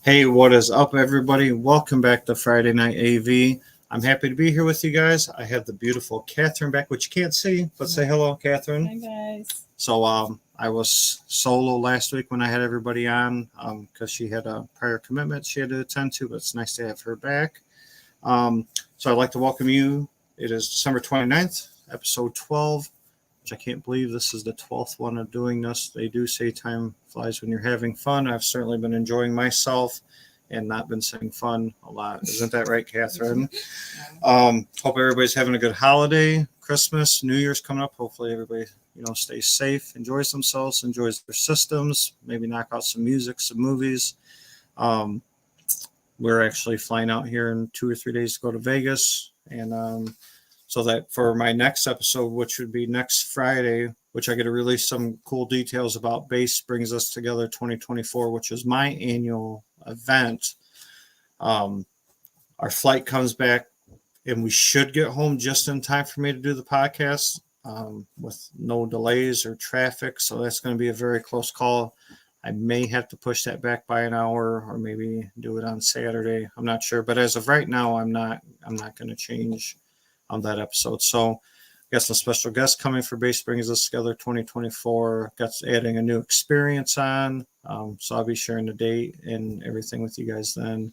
Hey, what is up, everybody? Welcome back to Friday Night AV. I'm happy to be here with you guys. I have the beautiful Catherine back, which you can't see, but say hello, Catherine. Hi, guys. So, I was solo last week when I had everybody on because she had a prior commitment she had to attend to, but it's nice to have her back. So, I'd like to welcome you. It is December 29th, episode 12, which I can't believe this is the 12th one of doing this. They do say time flies when you're having fun. I've certainly been enjoying myself and not been saying fun a lot. Isn't that right, Catherine? Hope everybody's having a good holiday, Christmas, New Year's coming up. Hopefully everybody, stays safe, enjoys themselves, enjoys their systems, maybe knock out some music, some movies. We're actually flying out here in 2 or 3 days to go to Vegas. And so that for my next episode, which would be next Friday, which I get to release some cool details about Base Brings Us Together 2024, which is my annual event. Our flight comes back and we should get home just in time for me to do the podcast with no delays or traffic. So that's going to be a very close call. I may have to push that back by an hour or maybe do it on Saturday. I'm not sure. But as of right now, I'm not going to change on that episode. So I got some special guests coming for Base Brings Us Together 2024. Got adding a new experience on. So I'll be sharing the date and everything with you guys then.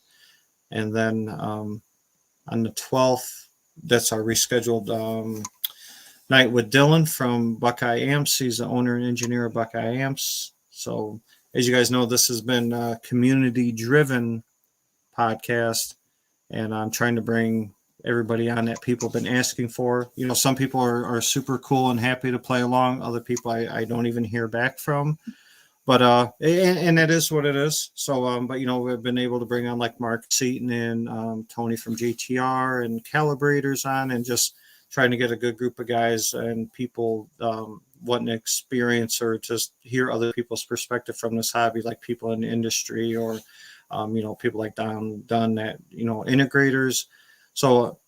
And then on the 12th, that's our rescheduled night with Dylan from Buckeye Amps. He's the owner and engineer of Buckeye Amps. So as you guys know, this has been a community-driven podcast, and I'm trying to bring everybody on that people have been asking for. Some people are super cool and happy to play along. Other people I don't even hear back from. But and that is what it is. So but we've been able to bring on like Mark Seaton and Tony from JTR and Calibrators on, and just trying to get a good group of guys and people wanting to experience or just hear other people's perspective from this hobby, like people in the industry or people like Don Dunn that integrators. So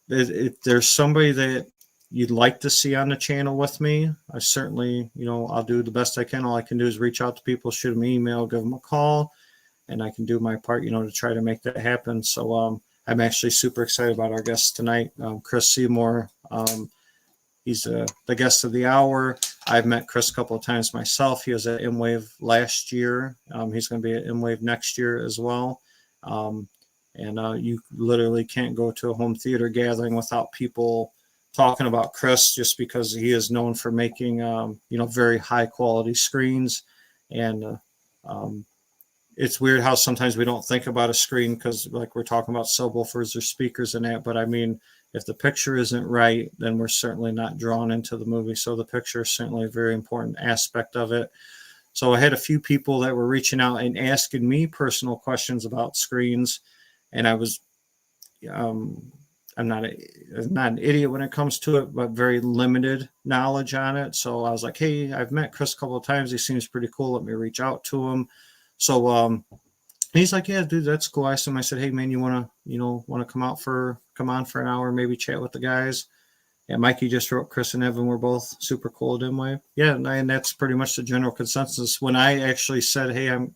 if there's somebody that you'd like to see on the channel with me, I certainly, I'll do the best I can. All I can do is reach out to people, shoot them an email, give them a call, and I can do my part, to try to make that happen. So I'm actually super excited about our guest tonight, Chris Seymour. He's the guest of the hour. I've met Chris a couple of times myself. He was at M-Wave last year. He's going to be at M-Wave next year as well. And you literally can't go to a home theater gathering without people talking about Chris, just because he is known for making, very high quality screens. And it's weird how sometimes we don't think about a screen because like we're talking about subwoofers or speakers and that. But I mean, if the picture isn't right, then we're certainly not drawn into the movie. So the picture is certainly a very important aspect of it. So I had a few people that were reaching out and asking me personal questions about screens. And I was, I'm not an idiot when it comes to it, but very limited knowledge on it. So I was like, hey, I've met Chris a couple of times. He seems pretty cool. Let me reach out to him. So he's like, yeah, dude, that's cool. I asked him, I said, hey, man, you want to come on for an hour, maybe chat with the guys? Yeah, Mikey just wrote Chris and Evan were both super cool at M-Wave. Yeah, and that's pretty much the general consensus. When I actually said, hey, I'm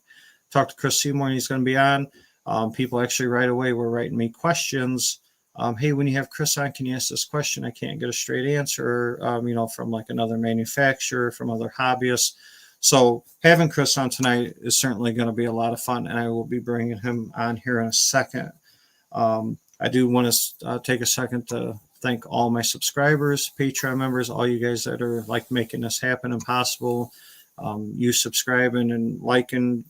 talked to Chris Seymour and he's going to be on, people actually right away were writing me questions. Hey, when you have Chris on, can you ask this question? I can't get a straight answer, from like another manufacturer, from other hobbyists. So having Chris on tonight is certainly going to be a lot of fun, and I will be bringing him on here in a second. I do want to take a second to thank all my subscribers, Patreon members, all you guys that are like making this happen and possible. You subscribing and liking,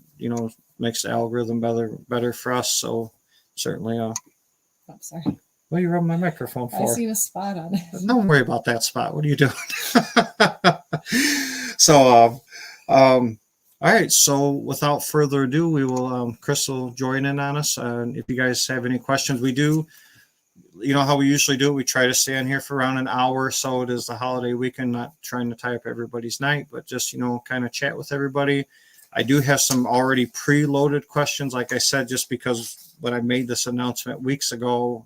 makes the algorithm better for us. So certainly, I'm sorry. What are you rubbing my microphone for? I seen a spot on it. Don't worry about that spot. What are you doing? So, all right. So without further ado, we will, Chris will join in on us. And if you guys have any questions, we do, how we usually do it. We try to stay on here for around an hour. So it is the holiday weekend, not trying to tie up everybody's night, but just, kind of chat with everybody. I do have some already preloaded questions. Like I said, just because when I made this announcement weeks ago,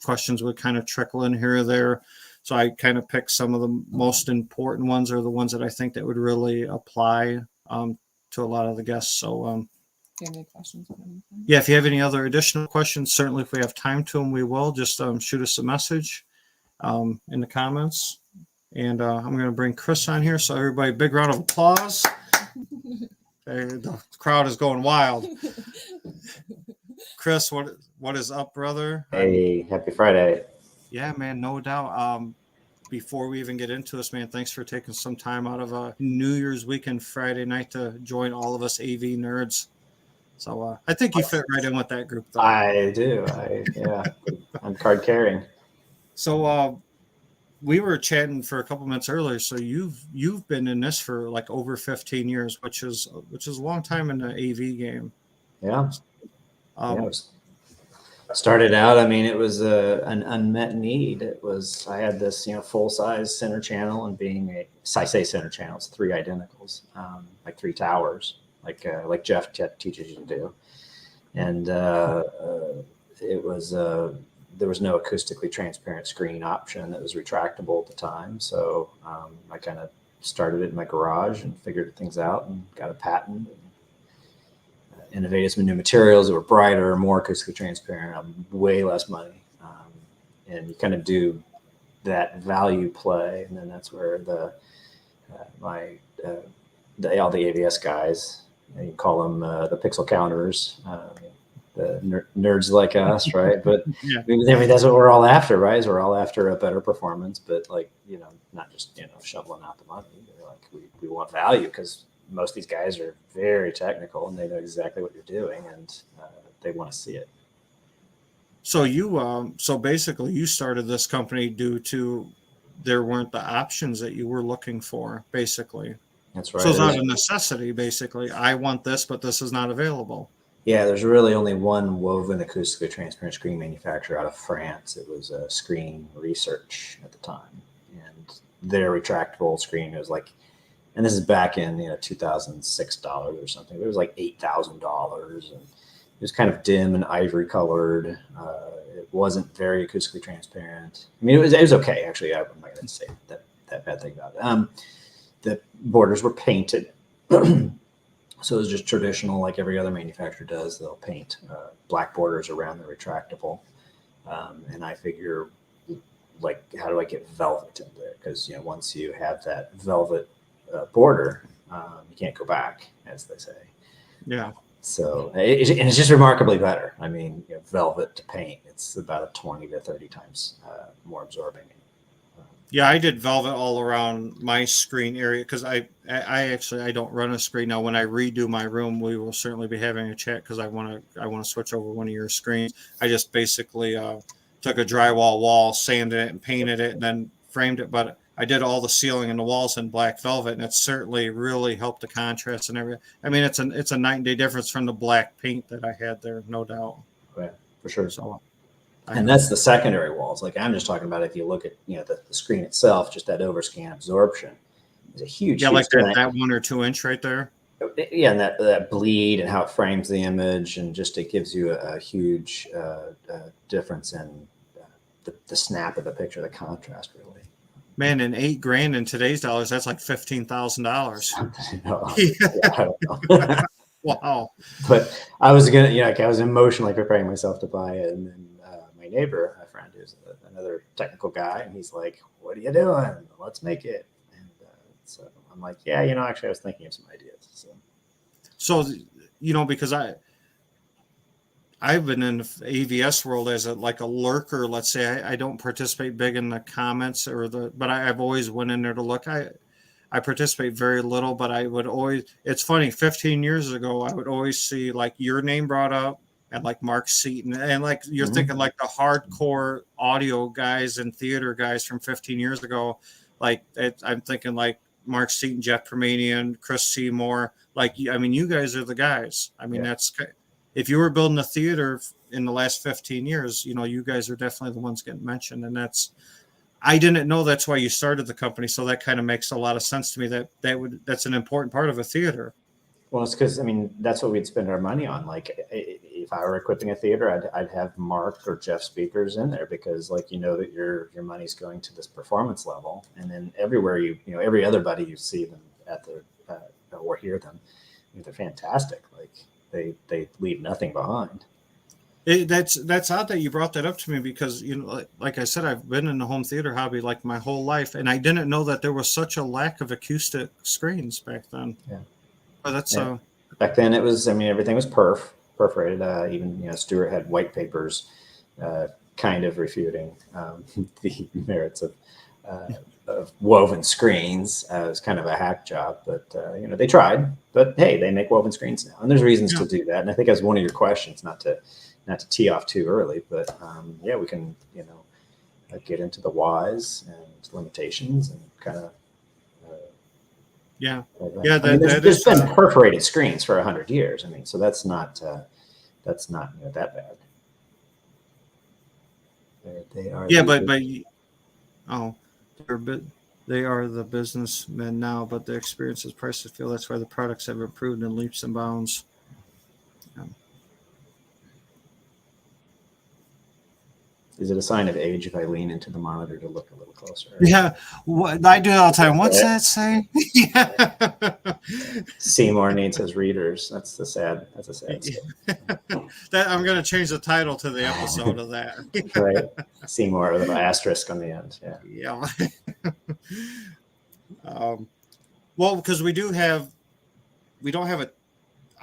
questions would kind of trickle in here or there. So I kind of picked some of the most important ones, or the ones that I think that would really apply to a lot of the guests. So you have any questions or anything? Yeah, if you have any other additional questions, certainly if we have time to them, we will. Just shoot us a message in the comments. And I'm going to bring Chris on here. So everybody, big round of applause. The crowd is going wild. Chris, what is up, brother? Hey, happy Friday. Yeah, man, no doubt. Before we even get into this, man, thanks for taking some time out of a New Year's weekend Friday night to join all of us AV nerds. So I think you fit right in with that group, though. I do. I'm card carrying. So we were chatting for a couple minutes earlier. So you've been in this for like over 15 years, which is a long time in the AV game. Yeah. Started out. I mean, it was an unmet need. I had this, full size center channel, and I say center channel, it's 3 identicals, like 3 towers, like Jeff teaches you to do, and it was there was no acoustically transparent screen option that was retractable at the time. So I kind of started it in my garage and figured things out and got a patent. Innovated some new materials that were brighter, more acoustically transparent, way less money. And you kind of do that value play. And then that's where all the AVS guys, you call them the pixel counters, the nerds like us, right? But Yeah. I mean, that's what we're all after, right? Is we're all after a better performance, but not just, shoveling out the money. We want value, because most of these guys are very technical and they know exactly what you're doing, and they want to see it. So so basically you started this company due to there weren't the options that you were looking for, basically. That's right. So it's not a necessity, basically. I want this, but this is not available. Yeah, there's really only one woven acoustically transparent screen manufacturer out of France. It was Screen Research at the time, and their retractable screen was like, and this is back in $2006 or something. It was like $8,000, and it was kind of dim and ivory colored. It wasn't very acoustically transparent. I mean, it was okay, actually. I'm not going to say that bad thing about it. The borders were painted, so it was just traditional, like every other manufacturer does. They'll paint black borders around the retractable, and I figure, like, how do I get velvet in there? Because once you have that velvet border, you can't go back, as they say. Yeah. So and it's just remarkably better. I mean, velvet to paint, it's about a 20 to 30 times more absorbing. Yeah, I did velvet all around my screen area, because I don't run a screen now. When I redo my room, we will certainly be having a chat, because I want to switch over one of your screens. I just basically took a drywall wall, sanded it, and painted it, and then framed it. But I did all the ceiling and the walls in black velvet, and it certainly really helped the contrast and everything. I mean, it's a night and day difference from the black paint that I had there, no doubt. Yeah, for sure. So, and that's the secondary walls. Like, I'm just talking about, if you look at the screen itself, just that overscan absorption is a huge. Yeah, huge like that 1 or 2 inch right there. Yeah, and that bleed and how it frames the image, and just it gives you a huge difference in the snap of the picture, the contrast, really. Man, and $8,000 in today's dollars, that's like $15,000. I don't know. Wow. But I was I was emotionally preparing myself to buy it, and then my neighbor, my friend, who's another technical guy, and he's like, "What are you doing? Let's make it." And so I'm like, "Yeah, actually, I was thinking of some ideas." So because I've been in the AVS world as a lurker. Let's say I don't participate big in the comments but I've always went in there to look. I participate very little, but I would always. It's funny. 15 years ago, I would always see your name brought up, and Mark Seaton, and you're thinking the hardcore audio guys and theater guys from 15 years ago. I'm thinking Mark Seaton, Jeff Permanian, Chris Seymour. You guys are the guys. I mean, that's. If you were building a theater in the last 15 years, you guys are definitely the ones getting mentioned. And I didn't know that's why you started the company. So that kind of makes a lot of sense to me, that's an important part of a theater. Well, it's because, that's what we'd spend our money on. If I were equipping a theater, I'd have Mark or Jeff speakers in there, because that your money's going to this performance level. And then everywhere every other buddy you see them at or hear them, they're fantastic. they leave nothing behind. That's odd that you brought that up to me, because like I said, I've been in the home theater hobby like my whole life, and I didn't know that there was such a lack of acoustic screens back then. Yeah. But that's Yeah. Back then it was, I mean, everything was perforated. Even Stewart had white papers, kind of refuting the merits of woven screens. It was kind of a hack job, but they tried. But hey, they make woven screens now, and there's reasons to do that. And I think as one of your questions, not to tee off too early, but we can get into the whys and limitations and kind of. There's been perforated screens for 100 years. I mean, so that's not that bad. They are. Yeah, but they are the businessmen now, but the experience is priceless. Feel that's why the products have improved in leaps and bounds. Is it a sign of age if I lean into the monitor to look a little closer? Yeah, I do all the time. What's that say? Yeah. Seymour needs his readers. That's a sad story. That I'm going to change the title to the episode of that. Right, Seymour with an asterisk on the end. Yeah. Well, because we don't have a.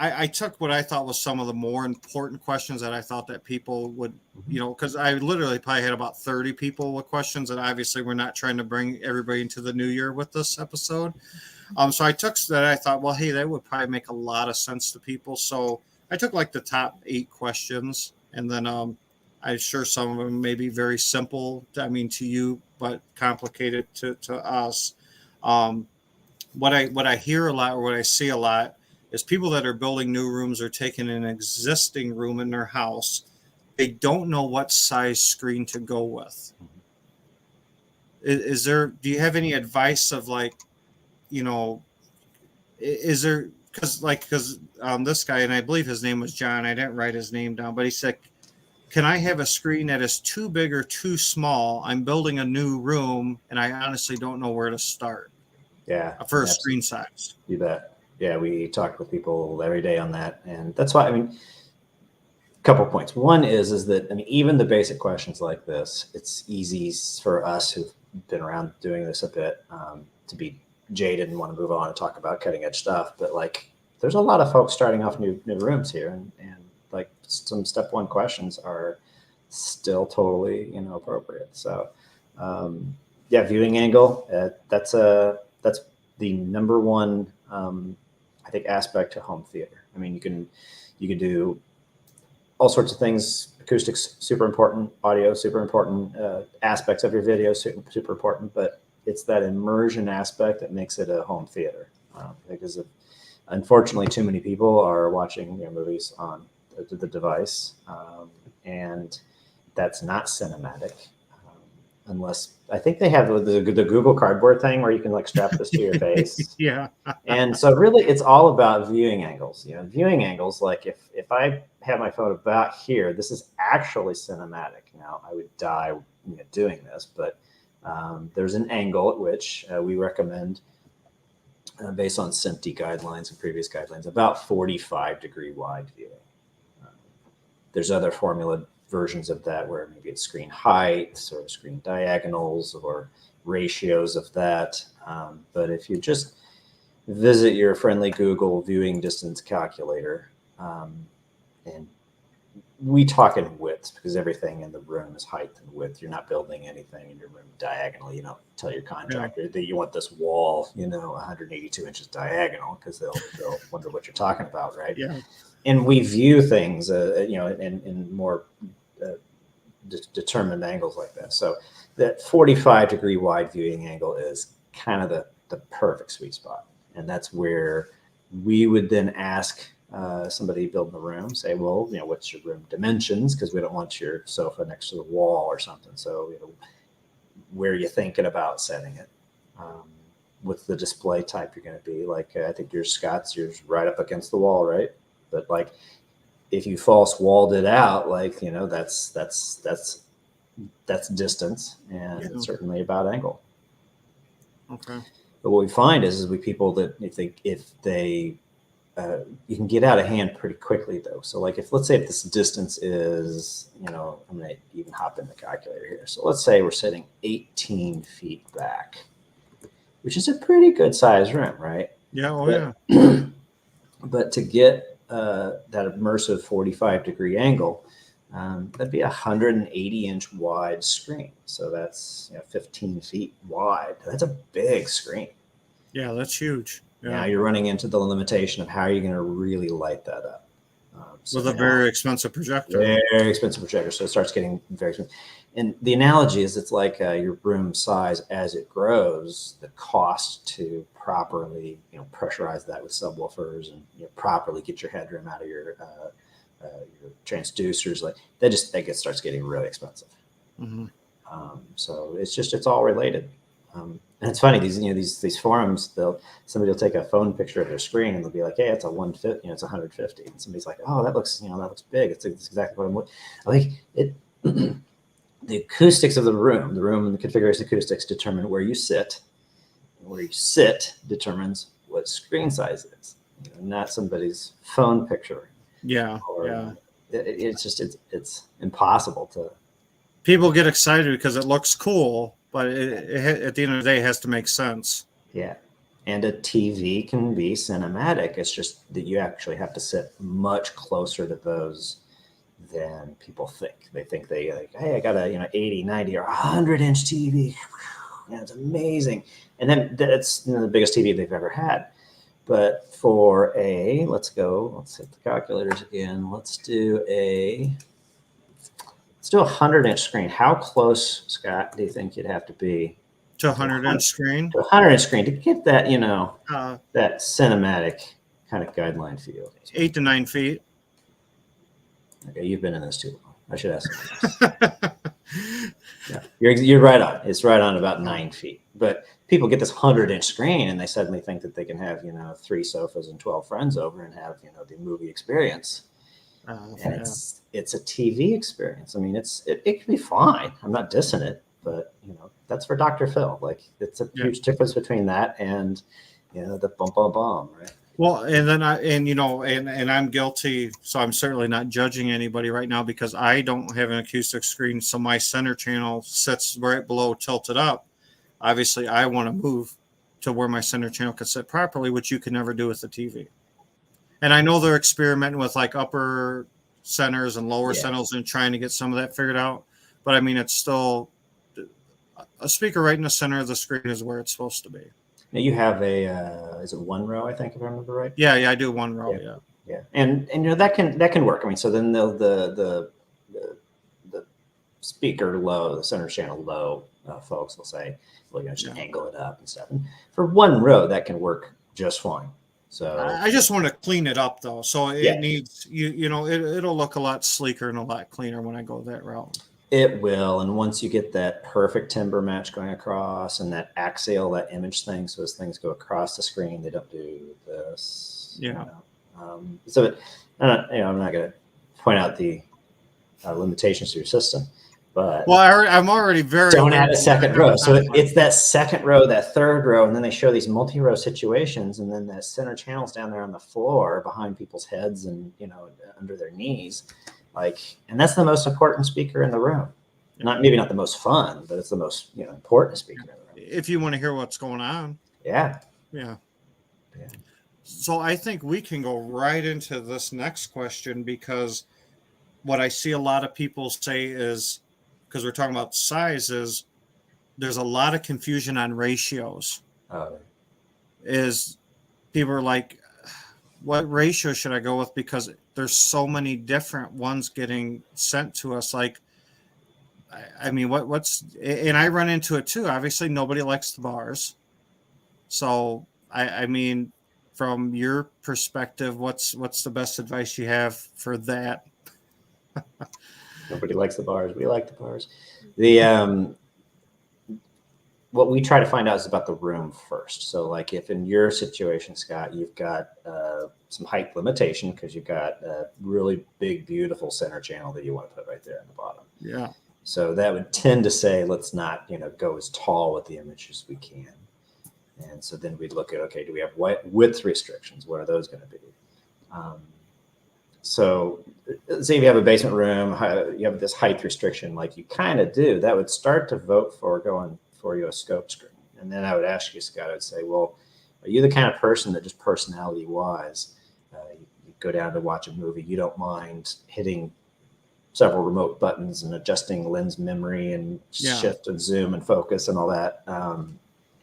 I took what I thought was some of the more important questions that I thought that people would, because I literally probably had about 30 people with questions, and obviously we're not trying to bring everybody into the new year with this episode. So I took that. I thought, well, hey, that would probably make a lot of sense to people. So I took like the top 8 questions, and then I'm sure some of them may be very simple. I mean, to you, but complicated to us. What I hear a lot, or what I see a lot, is people that are building new rooms or taking an existing room in their house. They don't know what size screen to go with. Do you have any advice of is there, because this guy, and I believe his name was John, I didn't write his name down, but he said, can I have a screen that is too big or too small? I'm building a new room and I honestly don't know where to start. Yeah. For a screen size. You bet. Yeah, we talk with people every day on that. And that's why, a couple of points. One is that, even the basic questions like this, it's easy for us who've been around doing this a bit to be jaded and want to move on and talk about cutting edge stuff. But there's a lot of folks starting off new rooms here. And some step 1 questions are still totally, appropriate. So viewing angle, that's the number one, I think, aspect to home theater. You can do all sorts of things. Acoustics, super important. Audio, super important. Aspects of your video, super important. But it's that immersion aspect that makes it a home theater. Because unfortunately, too many people are watching movies on the device, and that's not cinematic. Unless I think they have the Google Cardboard thing where you can strap this to your face. Yeah. And so really it's all about viewing angles. Viewing angles, if I have my phone about here, this is actually cinematic. Now I would die doing this, but there's an angle at which we recommend, based on SMPTE guidelines and previous guidelines, about 45-degree wide viewing. There's other formula versions of that where maybe it's screen heights or screen diagonals or ratios of that. But if you just visit your friendly Google viewing distance calculator, and we talk in widths because everything in the room is height and width. You're not building anything in your room diagonally. You don't tell your contractor that you want this wall, 182 inches diagonal, because they'll wonder what you're talking about, right? Yeah. And we view things, in more determined angles like that. So that 45-degree wide viewing angle is kind of the perfect sweet spot. And that's where we would then ask somebody building the room, say, well, what's your room dimensions? Because we don't want your sofa next to the wall or something. So, where are you thinking about setting it? With the display type you're going to be, I think yours right up against the wall, right? But if you false walled it out, that's distance, and it's certainly about angle. Okay. But what we find is we people that if they you can get out of hand pretty quickly though. So like let's say if this distance is, I'm going to even hop in the calculator here. So let's say we're sitting 18 feet back, which is a pretty good size room, right? Yeah. Oh, but, yeah. But to get that immersive 45-degree angle, that'd be a 180-inch wide screen. So that's 15 feet wide. That's a big screen. Yeah, that's huge. Yeah. Now you're running into the limitation of how you're going to really light that up. With a very expensive projector. Very expensive projector. So it starts getting very expensive. And the analogy is it's like your room size as it grows, the cost to properly pressurize that with subwoofers and properly get your headroom out of your transducers, like that starts getting really expensive. Mm-hmm. So it's all related. And it's funny, these forums, somebody will take a phone picture of their screen and they'll be like, hey, it's a 150, it's 150. And somebody's like, oh, that looks big. It's exactly what I think the acoustics of the room and the configuration acoustics determine where you sit. And where you sit determines what screen size is, not somebody's phone picture. Yeah. It's impossible to. People get excited because it looks cool, but at the end of the day, it has to make sense. Yeah. And a TV can be cinematic. It's just that you actually have to sit much closer to those than people think. They think hey, I got a 80, 90, or 100-inch TV. It's amazing. And then that's the biggest TV they've ever had. But for let's hit the calculators again. Let's do a 100-inch screen. How close, Scott, do you think you'd have to be to a 100-inch screen? To a 100-inch screen to get that, that cinematic kind of guideline feel. 8 to 9 feet. Okay, you've been in this too long. I should ask something. Yeah, you're right on. It's right on about 9 feet. But people get this 100-inch screen and they suddenly think that they can have 3 sofas and 12 friends over and have the movie experience. And it's a TV experience. I mean, it can be fine. I'm not dissing it, but that's for Dr. Phil. Like it's a huge difference between that and the bum, right? Well, and then I'm guilty, so I'm certainly not judging anybody right now because I don't have an acoustic screen, so my center channel sits right below tilted up. Obviously, I want to move to where my center channel can sit properly, which you can never do with the TV. And I know they're experimenting with like upper centers and lower centers and trying to get some of that figured out. But I mean, it's still a speaker right in the center of the screen is where it's supposed to be. Now you have is it 1 row? I think if I remember right. Yeah, I do 1 row. Yeah, and that can work. I mean, so then the speaker low, the center channel low folks will say, well, just angle it up and stuff. And for 1 row, that can work just fine. So I just want to clean it up though. So it needs it'll look a lot sleeker and a lot cleaner when I go that route. It will, and once you get that perfect timbre match going across and that axial, that image thing, so as things go across the screen, they don't do this. Yeah. So I'm not going to point out the limitations to your system, but I'm already very don't add a second row. So it's that second row, that third row, and then they show these multi-row situations, and then the center channel's down there on the floor behind people's heads and under their knees. And that's the most important speaker in the room. Maybe not the most fun, but it's the most important speaker in the room. If you want to hear what's going on. Yeah. So I think we can go right into this next question because what I see a lot of people say is, because we're talking about sizes, there's a lot of confusion on ratios. Is people are like, what ratio should I go with? Because there's so many different ones getting sent to us. Like, I mean, what's, and I run into it too. Obviously nobody likes the bars. So I mean, from your perspective, what's the best advice you have for that? Nobody likes the bars. We like the bars. What we try to find out is about the room first. So like if in your situation, Scott, you've got some height limitation because you've got a really big, beautiful center channel that you want to put right there in the bottom. Yeah. So that would tend to say, let's not, go as tall with the image as we can. And so then we'd look at, okay, do we have width restrictions? What are those going to be? So say if you have a basement room, you have this height restriction, like you kind of do, that would start to vote for going for you a scope screen. And then I would ask you, Scott, I would say, well, are you the kind of person that just personality wise, you go down to watch a movie, you don't mind hitting several remote buttons and adjusting lens memory and shift and zoom and focus and all that.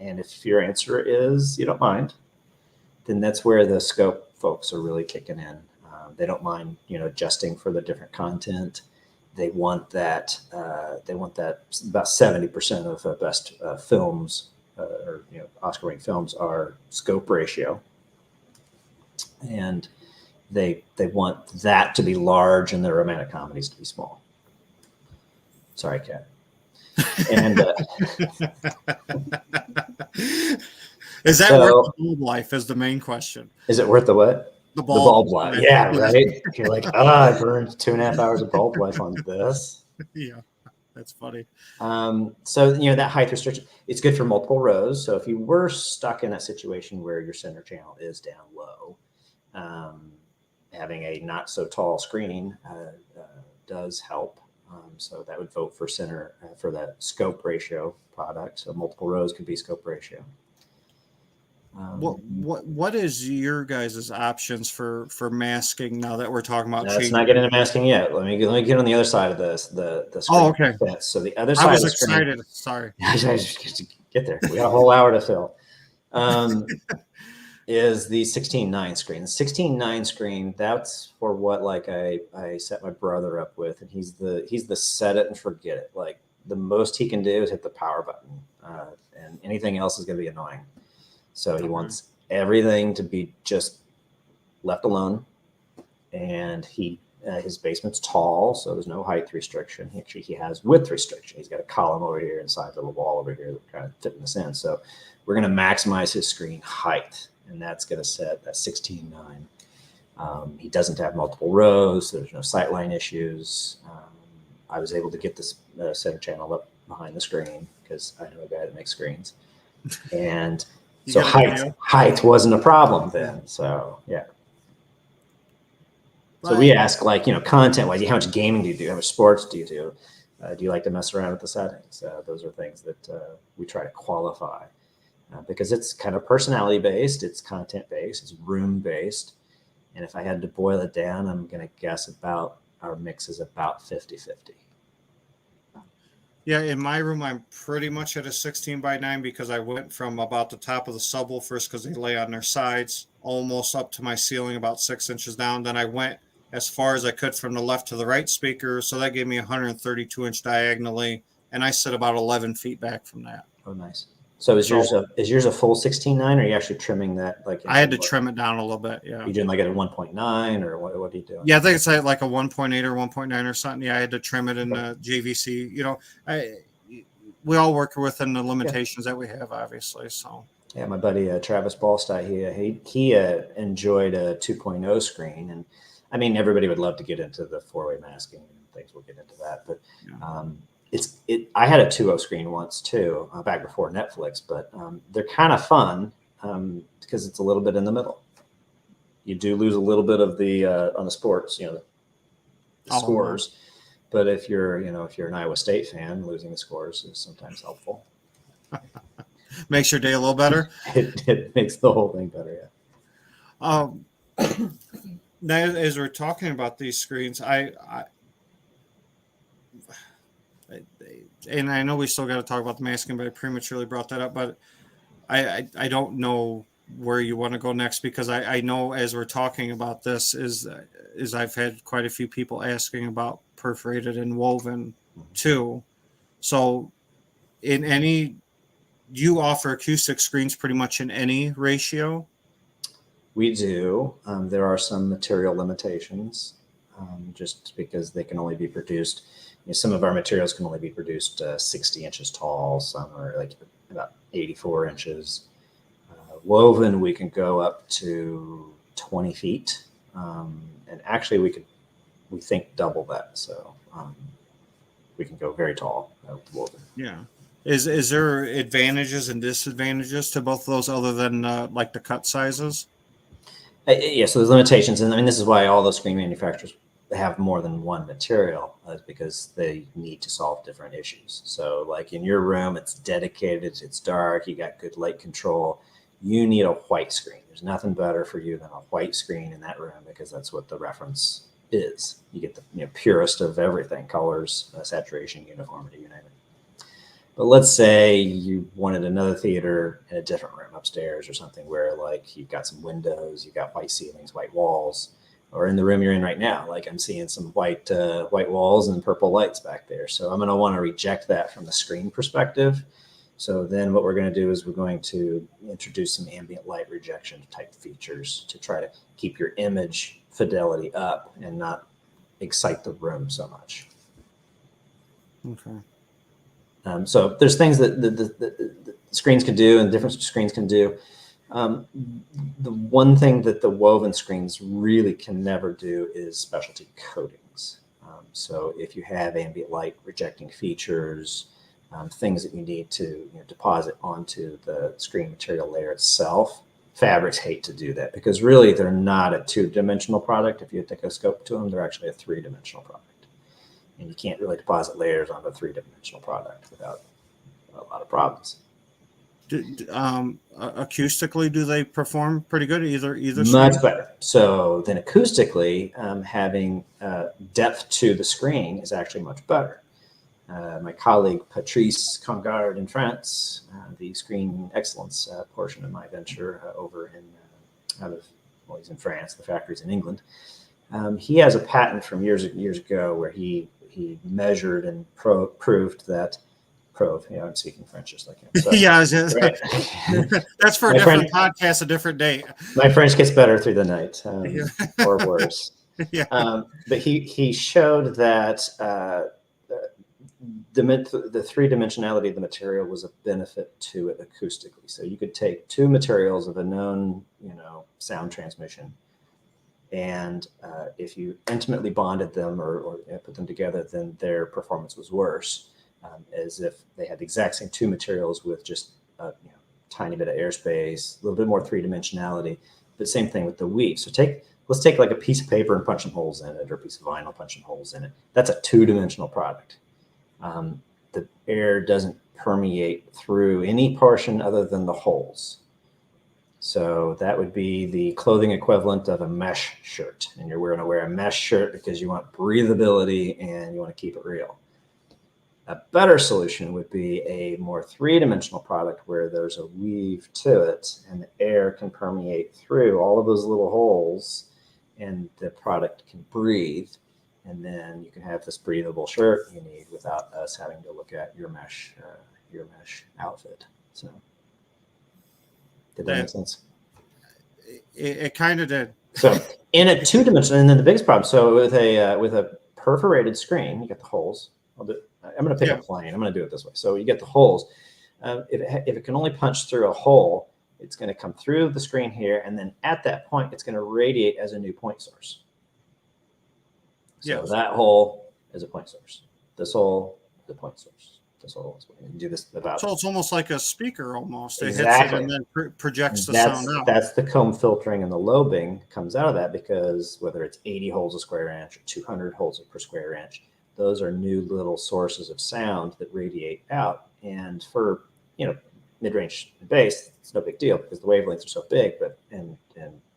And if your answer is you don't mind, then that's where the scope folks are really kicking in. They don't mind, adjusting for the different content. They want that. They want that. About 70% of best films or Oscar-winning films are scope ratio, and they want that to be large and the romantic comedies to be small. Sorry, Kat. And is that worth the bulb life? Is the main question. Is it worth the what? The bulb life. Yeah, right. You're like, I burned 2.5 hours of bulb life on this. Yeah, that's funny. So that height restriction, it's good for multiple rows. So if you were stuck in that situation where your center channel is down low, having a not so tall screen does help. So that would vote for center for that scope ratio product. So multiple rows could be scope ratio. What is your guys' options for masking now that we're talking about? Let's not get into masking yet. Let me get on the other side of this. The screen. Oh, okay. Fence. So the other side. I was of the excited. Screen, Sorry. Get there. We got a whole hour to fill. Is the 16:9 screen. The 16:9 screen, that's for what I set my brother up with, and he's the set it and forget it. Like the most he can do is hit the power button, and anything else is going to be annoying. So he wants everything to be just left alone, and his basement's tall, so there's no height restriction. He has width restriction. He's got a column over here inside the wall over here that kind of fitting this in. So we're going to maximize his screen height, and that's going to set that 16:9. He doesn't have multiple rows, so there's no sightline issues. I was able to get this center channel up behind the screen because I know a guy that makes screens, and so height wasn't a problem then. So yeah. So we ask content wise, how much gaming do you do? How much sports do you do? Do you like to mess around with the settings? Those are things that we try to qualify because it's kind of personality based, it's content based, it's room based. And if I had to boil it down, I'm going to guess our mix is about 50-50. Yeah, in my room, I'm pretty much at a 16:9 because I went from about the top of the subwoofers because they lay on their sides, almost up to my ceiling, about 6 inches down. Then I went as far as I could from the left to the right speaker, so that gave me 132-inch diagonally, and I sit about 11 feet back from that. Oh, nice. So is yours a full 16:9, or are you actually trimming that? I had to trim it down a little bit. Yeah. You doing like at a 1.9 or what are you doing? Yeah, I think it's like a 1.8 or 1.9 or something. Yeah, I had to trim it in the JVC. We all work within the limitations that we have, obviously. So. Yeah, my buddy Travis Ballstein, he enjoyed a 2.0 screen, and I mean everybody would love to get into the four-way masking and things. We'll get into that, but. Yeah. I had a 2.0 screen once too, back before Netflix, but they're kind of fun because it's a little bit in the middle. You do lose a little bit of the on the sports, the scores. But if you're an Iowa State fan, losing the scores is sometimes helpful. Makes your day a little better. It makes the whole thing better. Yeah. Now, as we're talking about these screens, and I know we still got to talk about the masking, but I prematurely brought that up. But I don't know where you want to go next because I know as we're talking about this is I've had quite a few people asking about perforated and woven too. So do you offer acoustic screens pretty much in any ratio? We do. There are some material limitations just because they can only be produced. Some of our materials can only be produced 60 inches tall. Some are like about 84 inches. Woven, we can go up to 20 feet. And actually we think double that. So we can go very tall with woven. Yeah. Is there advantages and disadvantages to both of those other than like the cut sizes? Yeah, so there's limitations, and I mean this is why all those screen manufacturers have more than one material, because they need to solve different issues. So like in your room, it's dedicated, it's dark, you got good light control. You need a white screen. There's nothing better for you than a white screen in that room, because that's what the reference is. You get the purest of everything: colors, saturation, uniformity, you name it. But let's say you wanted another theater in a different room upstairs or something, where like you've got some windows, you've got white ceilings, white walls, or in the room you're in right now, like I'm seeing some white walls and purple lights back there. So I'm going to want to reject that from the screen perspective. So then what we're going to do is we're going to introduce some ambient light rejection type features to try to keep your image fidelity up and not excite the room so much. Okay. So there's things that the screens can do and different screens can do. The one thing that the woven screens really can never do is specialty coatings. So if you have ambient light rejecting features, things that you need to deposit onto the screen material layer itself, fabrics hate to do that, because really they're not a two-dimensional product. If you take a scope to them, they're actually a three-dimensional product. And you can't really deposit layers on a three-dimensional product without a lot of problems. Acoustically, do they perform pretty good? Either Much screen? better. So then acoustically, having depth to the screen is actually much better. My colleague Patrice Congard in France, the screen excellence portion of my venture over he's in France, the factory's in England. He has a patent from years ago where he measured and proved that. I'm speaking French just like him. So, Yeah, right. That's for a different podcast, a different day. My French gets better through the night, or worse. Yeah. But he showed that the three-dimensionality of the material was a benefit to it acoustically. So you could take two materials of a known, sound transmission, and if you intimately bonded them or put them together, then their performance was worse, as if they had the exact same two materials with just tiny bit of airspace, a little bit more three-dimensionality. But same thing with the weave. So let's take like a piece of paper and punch some holes in it, or a piece of vinyl, punch some holes in it. That's a two-dimensional product. The air doesn't permeate through any portion other than the holes. So that would be the clothing equivalent of a mesh shirt. And you're going to wear a mesh shirt because you want breathability and you want to keep it real. A better solution would be a more three-dimensional product where there's a weave to it and the air can permeate through all of those little holes and the product can breathe. And then you can have this breathable shirt you need without us having to look at your mesh outfit. So did that make sense? It kind of did. So in a two-dimensional, and then the biggest problem. So with a perforated screen, you get the holes. I'm going to pick a plane. I'm going to do it this way. So you get the holes. If it can only punch through a hole, it's going to come through the screen here, and then at that point, it's going to radiate as a new point source. So that hole is a point source. This hole is a point source. This hole is you do this about. So it's almost like a speaker almost. It exactly. hits it and then projects the sound out. That's the comb filtering and the lobing comes out of that, because whether it's 80 holes a square inch or 200 holes per square inch, those are new little sources of sound that radiate out. And for mid-range and bass, it's no big deal because the wavelengths are so big. But in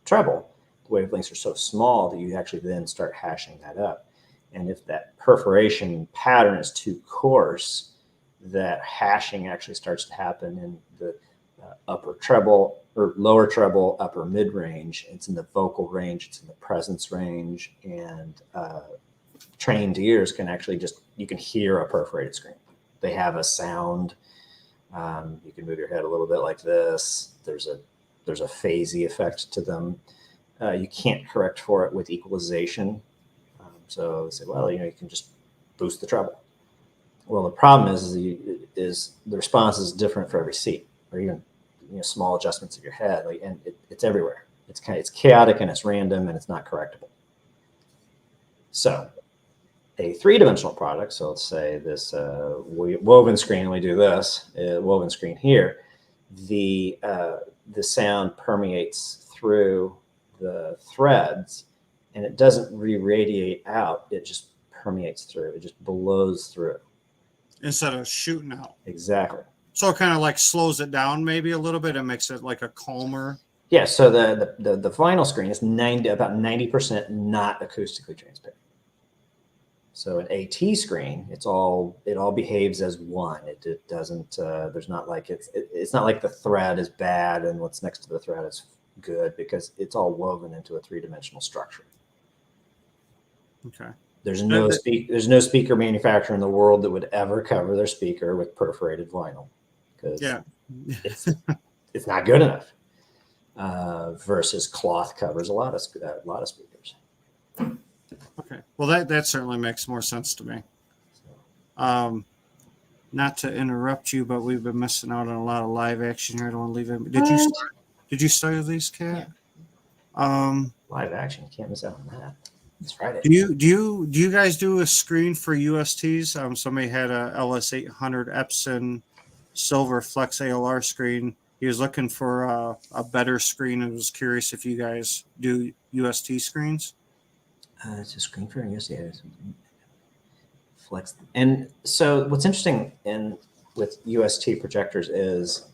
treble, the wavelengths are so small that you actually then start hashing that up. And if that perforation pattern is too coarse, that hashing actually starts to happen in the upper treble or lower treble, upper mid-range. It's in the vocal range, it's in the presence range, and trained ears can actually you can hear a perforated screen. They have a sound. You can move your head a little bit like this. There's a phasey effect to them. You can't correct for it with equalization. So they say, well, you can just boost the treble. Well, the problem is the response is different for every seat, or even small adjustments of your head, and it's everywhere. It's chaotic and it's random and it's not correctable. So a three-dimensional product, so let's say this woven screen, we do this woven screen here, the sound permeates through the threads, and it doesn't re-radiate out. It just permeates through. It just blows through. Instead of shooting out. Exactly. So it kind of like slows it down maybe a little bit and makes it like a calmer. Yeah. So the vinyl screen is about 90% not acoustically transparent. So an AT screen, it all behaves as one. It doesn't. There's not like it's not like the thread is bad and what's next to the thread is good, because it's all woven into a three-dimensional structure. Okay. There's no speaker manufacturer in the world that would ever cover their speaker with perforated vinyl, because it's not good enough. Versus cloth covers a lot of speakers. Okay. Well, that certainly makes more sense to me. Not to interrupt you, but we've been missing out on a lot of live action here. I don't want to leave it. Did you study these, Kat? Yeah. Live action, you can't miss out on that. It's Friday. Do you guys do a screen for USTs? Somebody had a LS800 Epson Silver Flex ALR screen. He was looking for a better screen and was curious if you guys do UST screens. It's a screen for UST. Flex. And so what's interesting with UST projectors is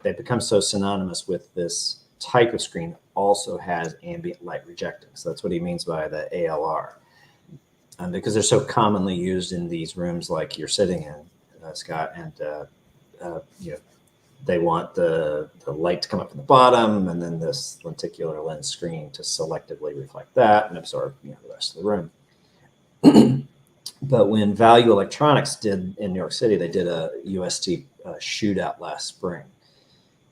they've become so synonymous with this type of screen also has ambient light rejecting. So that's what he means by the ALR. Because they're so commonly used in these rooms like you're sitting in, Scott, and they want the light to come up from the bottom, and then this lenticular lens screen to selectively reflect that and absorb the rest of the room. But when Value Electronics did in New York City, they did a UST shootout last spring.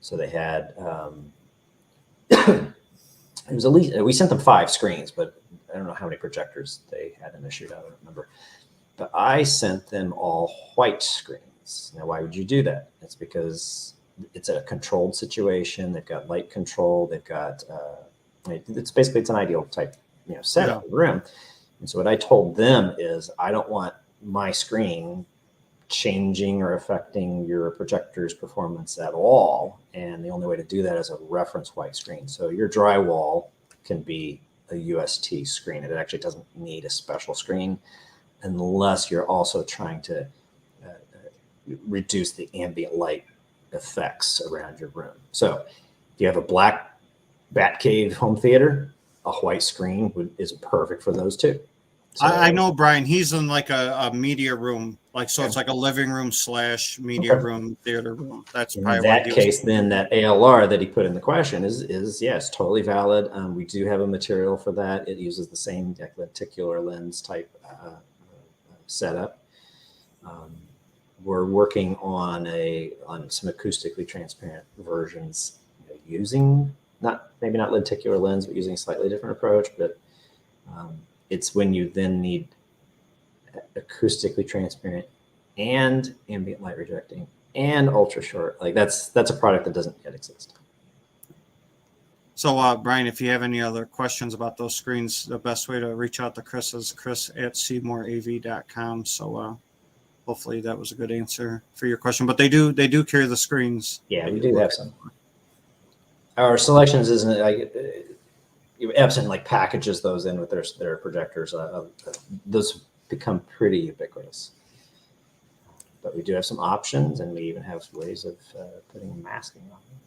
So they had it was at least, we sent them 5 screens, but I don't know how many projectors they had in the shootout. I don't remember. But I sent them all white screens. Now, why would you do that? It's because it's a controlled situation. They've got light control. They've got it's an ideal type setup of the room. And so what I told them is, I don't want my screen changing or affecting your projector's performance at all. And the only way to do that is a reference white screen. So your drywall can be a UST screen. It actually doesn't need a special screen unless you're also trying to reduce the ambient light effects around your room. So if you have a black Batcave home theater, a white screen is perfect for those too. So, I know Brian, he's in like a media room, it's like a living room / media room, theater room. That's in probably that case, then that ALR that he put in the question is yes, totally valid. We do have a material for that. It uses the same lenticular lens type setup. We're working on some acoustically transparent versions using maybe not lenticular lens, but using a slightly different approach. But it's when you then need acoustically transparent and ambient light rejecting and ultra short. Like that's a product that doesn't yet exist. So, Brian, if you have any other questions about those screens, the best way to reach out to Chris is chris@seymourav.com. So, hopefully that was a good answer for your question. But they do carry the screens. Yeah, we do have some. Our selections isn't like Epson packages those in with their projectors. Those become pretty ubiquitous. But we do have some options, and we even have ways of putting masking on them.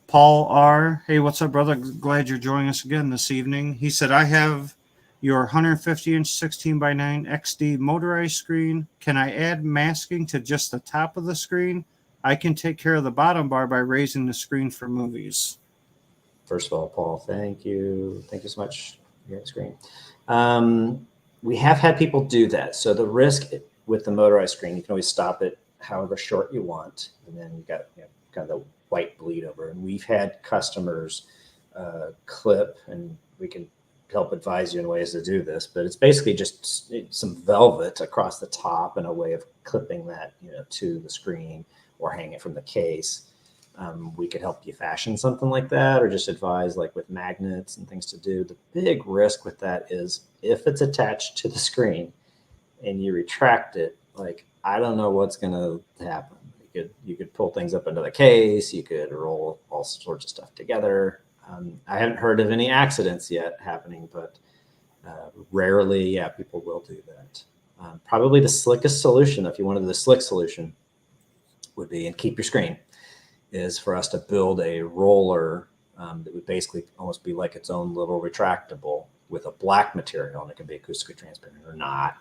Paul R. Hey, what's up, brother? Glad you're joining us again this evening. He said, I have your 150-inch 16:9 XD motorized screen. Can I add masking to just the top of the screen? I can take care of the bottom bar by raising the screen for movies. First of all, Paul, thank you. Thank you so much for your screen. We have had people do that. So the risk with the motorized screen, you can always stop it however short you want. And then you got kind of the white bleed over. And we've had customers clip, and we can help advise you in ways to do this, but it's basically just some velvet across the top and a way of clipping that to the screen or hang it from the case. we could help you fashion something like that, or just advise like with magnets and things to do. The big risk with that is if it's attached to the screen and you retract it, like I don't know what's going to happen. You could pull things up into the case. You could roll all sorts of stuff together. I haven't heard of any accidents yet happening, but rarely, yeah, people will do that. Probably the slickest solution, if you wanted the slick solution, would be, and keep your screen, is for us to build a roller that would basically almost be like its own little retractable with a black material, and it can be acoustically transparent or not,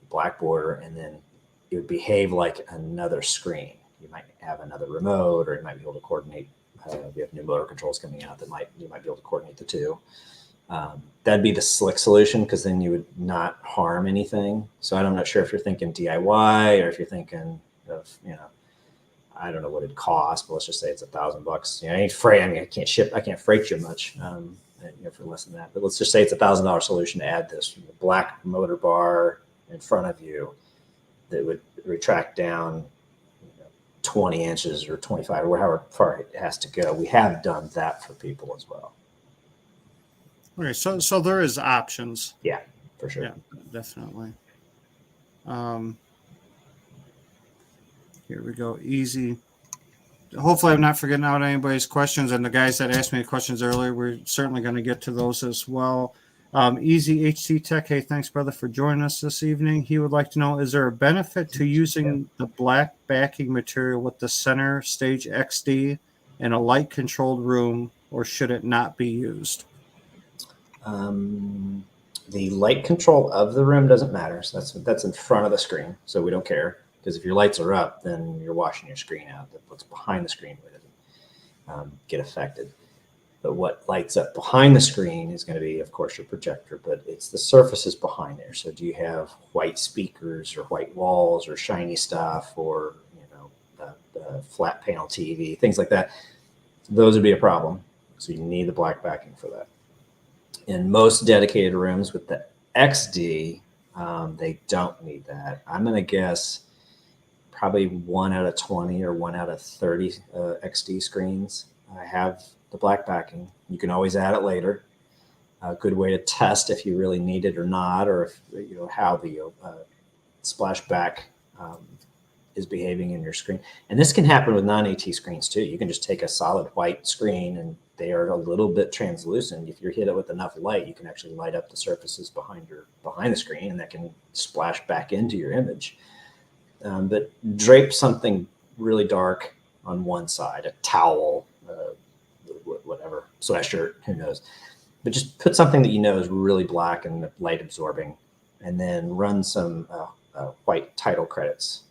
black border, and then it would behave like another screen. You might have another remote, or you might be able to coordinate. We have new motor controls coming out that you might be able to coordinate the two. That'd be the slick solution, because then you would not harm anything. So I'm not sure if you're thinking DIY or if you're thinking of, I don't know what it'd cost, but let's just say it's $1,000. I ain't freight. I mean, I can't freight you much for less than that. But let's just say it's $1,000 solution to add this black motor bar in front of you that would retract down 20 inches or 25 or however far it has to go. We have done that for people as well. Okay, so there is options. Yeah, for sure. Yeah, definitely. Here we go. Easy. Hopefully I'm not forgetting out anybody's questions, and the guys that asked me questions earlier, we're certainly going to get to those as well. Easy HT Tech. Hey, thanks, brother, for joining us this evening. He would like to know, is there a benefit to using the black backing material with the center stage XD in a light controlled room, or should it not be used? The light control of the room doesn't matter. So that's in front of the screen. So we don't care, because if your lights are up, then you're washing your screen out. What's behind the screen doesn't get affected. But what lights up behind the screen is going to be, of course, your projector, but it's the surfaces behind there. So do you have white speakers or white walls or shiny stuff, or flat panel TV, things like that? Those would be a problem. So you need the black backing for that. In most dedicated rooms with the XD, they don't need that. I'm going to guess probably 1 out of 20 or 1 out of 30 XD screens have the black backing. You can always add it later. A good way to test if you really need it or not, or if how the splashback is behaving in your screen. And this can happen with non-AT screens too. You can just take a solid white screen and they are a little bit translucent. If you're hit it with enough light, you can actually light up the surfaces behind the screen, and that can splash back into your image. But drape something really dark on one side, a towel, whatever, sweatshirt, who knows. But just put something that is really black and light absorbing, and then run some white title credits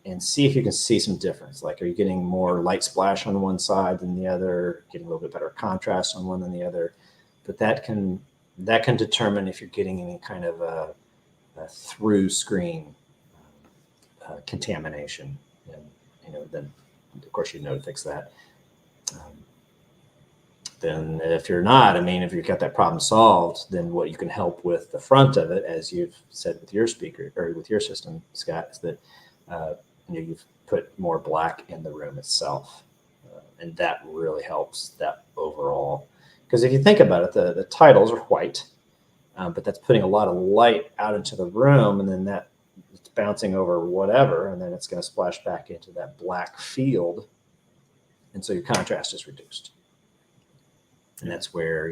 and see if you can see some difference. Like, are you getting more light splash on one side than the other, getting a little bit better contrast on one than the other? But that can determine if you're getting any kind of a through screen contamination. And then of course you know to fix that. Then if you're not, if you've got that problem solved, then what you can help with the front of it, as you've said with your speaker or with your system, Scott, is that you've put more black in the room itself, and that really helps that overall. Because if you think about it, the titles are white, but that's putting a lot of light out into the room, and then that it's bouncing over whatever, and then it's going to splash back into that black field, and so your contrast is reduced. And that's where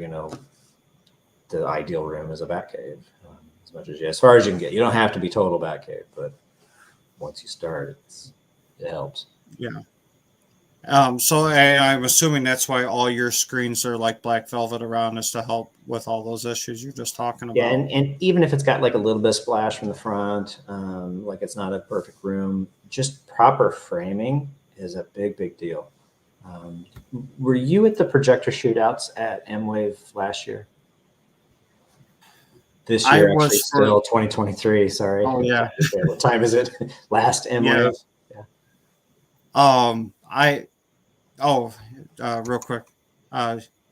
the ideal room is a bat cave, as far as you can get. You don't have to be total bat cave, but once you start, it helps. Yeah. So I'm assuming that's why all your screens are like black velvet around, is to help with all those issues you're just talking about. Yeah, and even if it's got like a little bit of splash from the front, like it's not a perfect room, just proper framing is a big deal. Were you at the projector shootouts at M-Wave last year? This year, actually, still 2023. Sorry. Oh yeah. What time is it? Last M-Wave. Yeah. Real quick.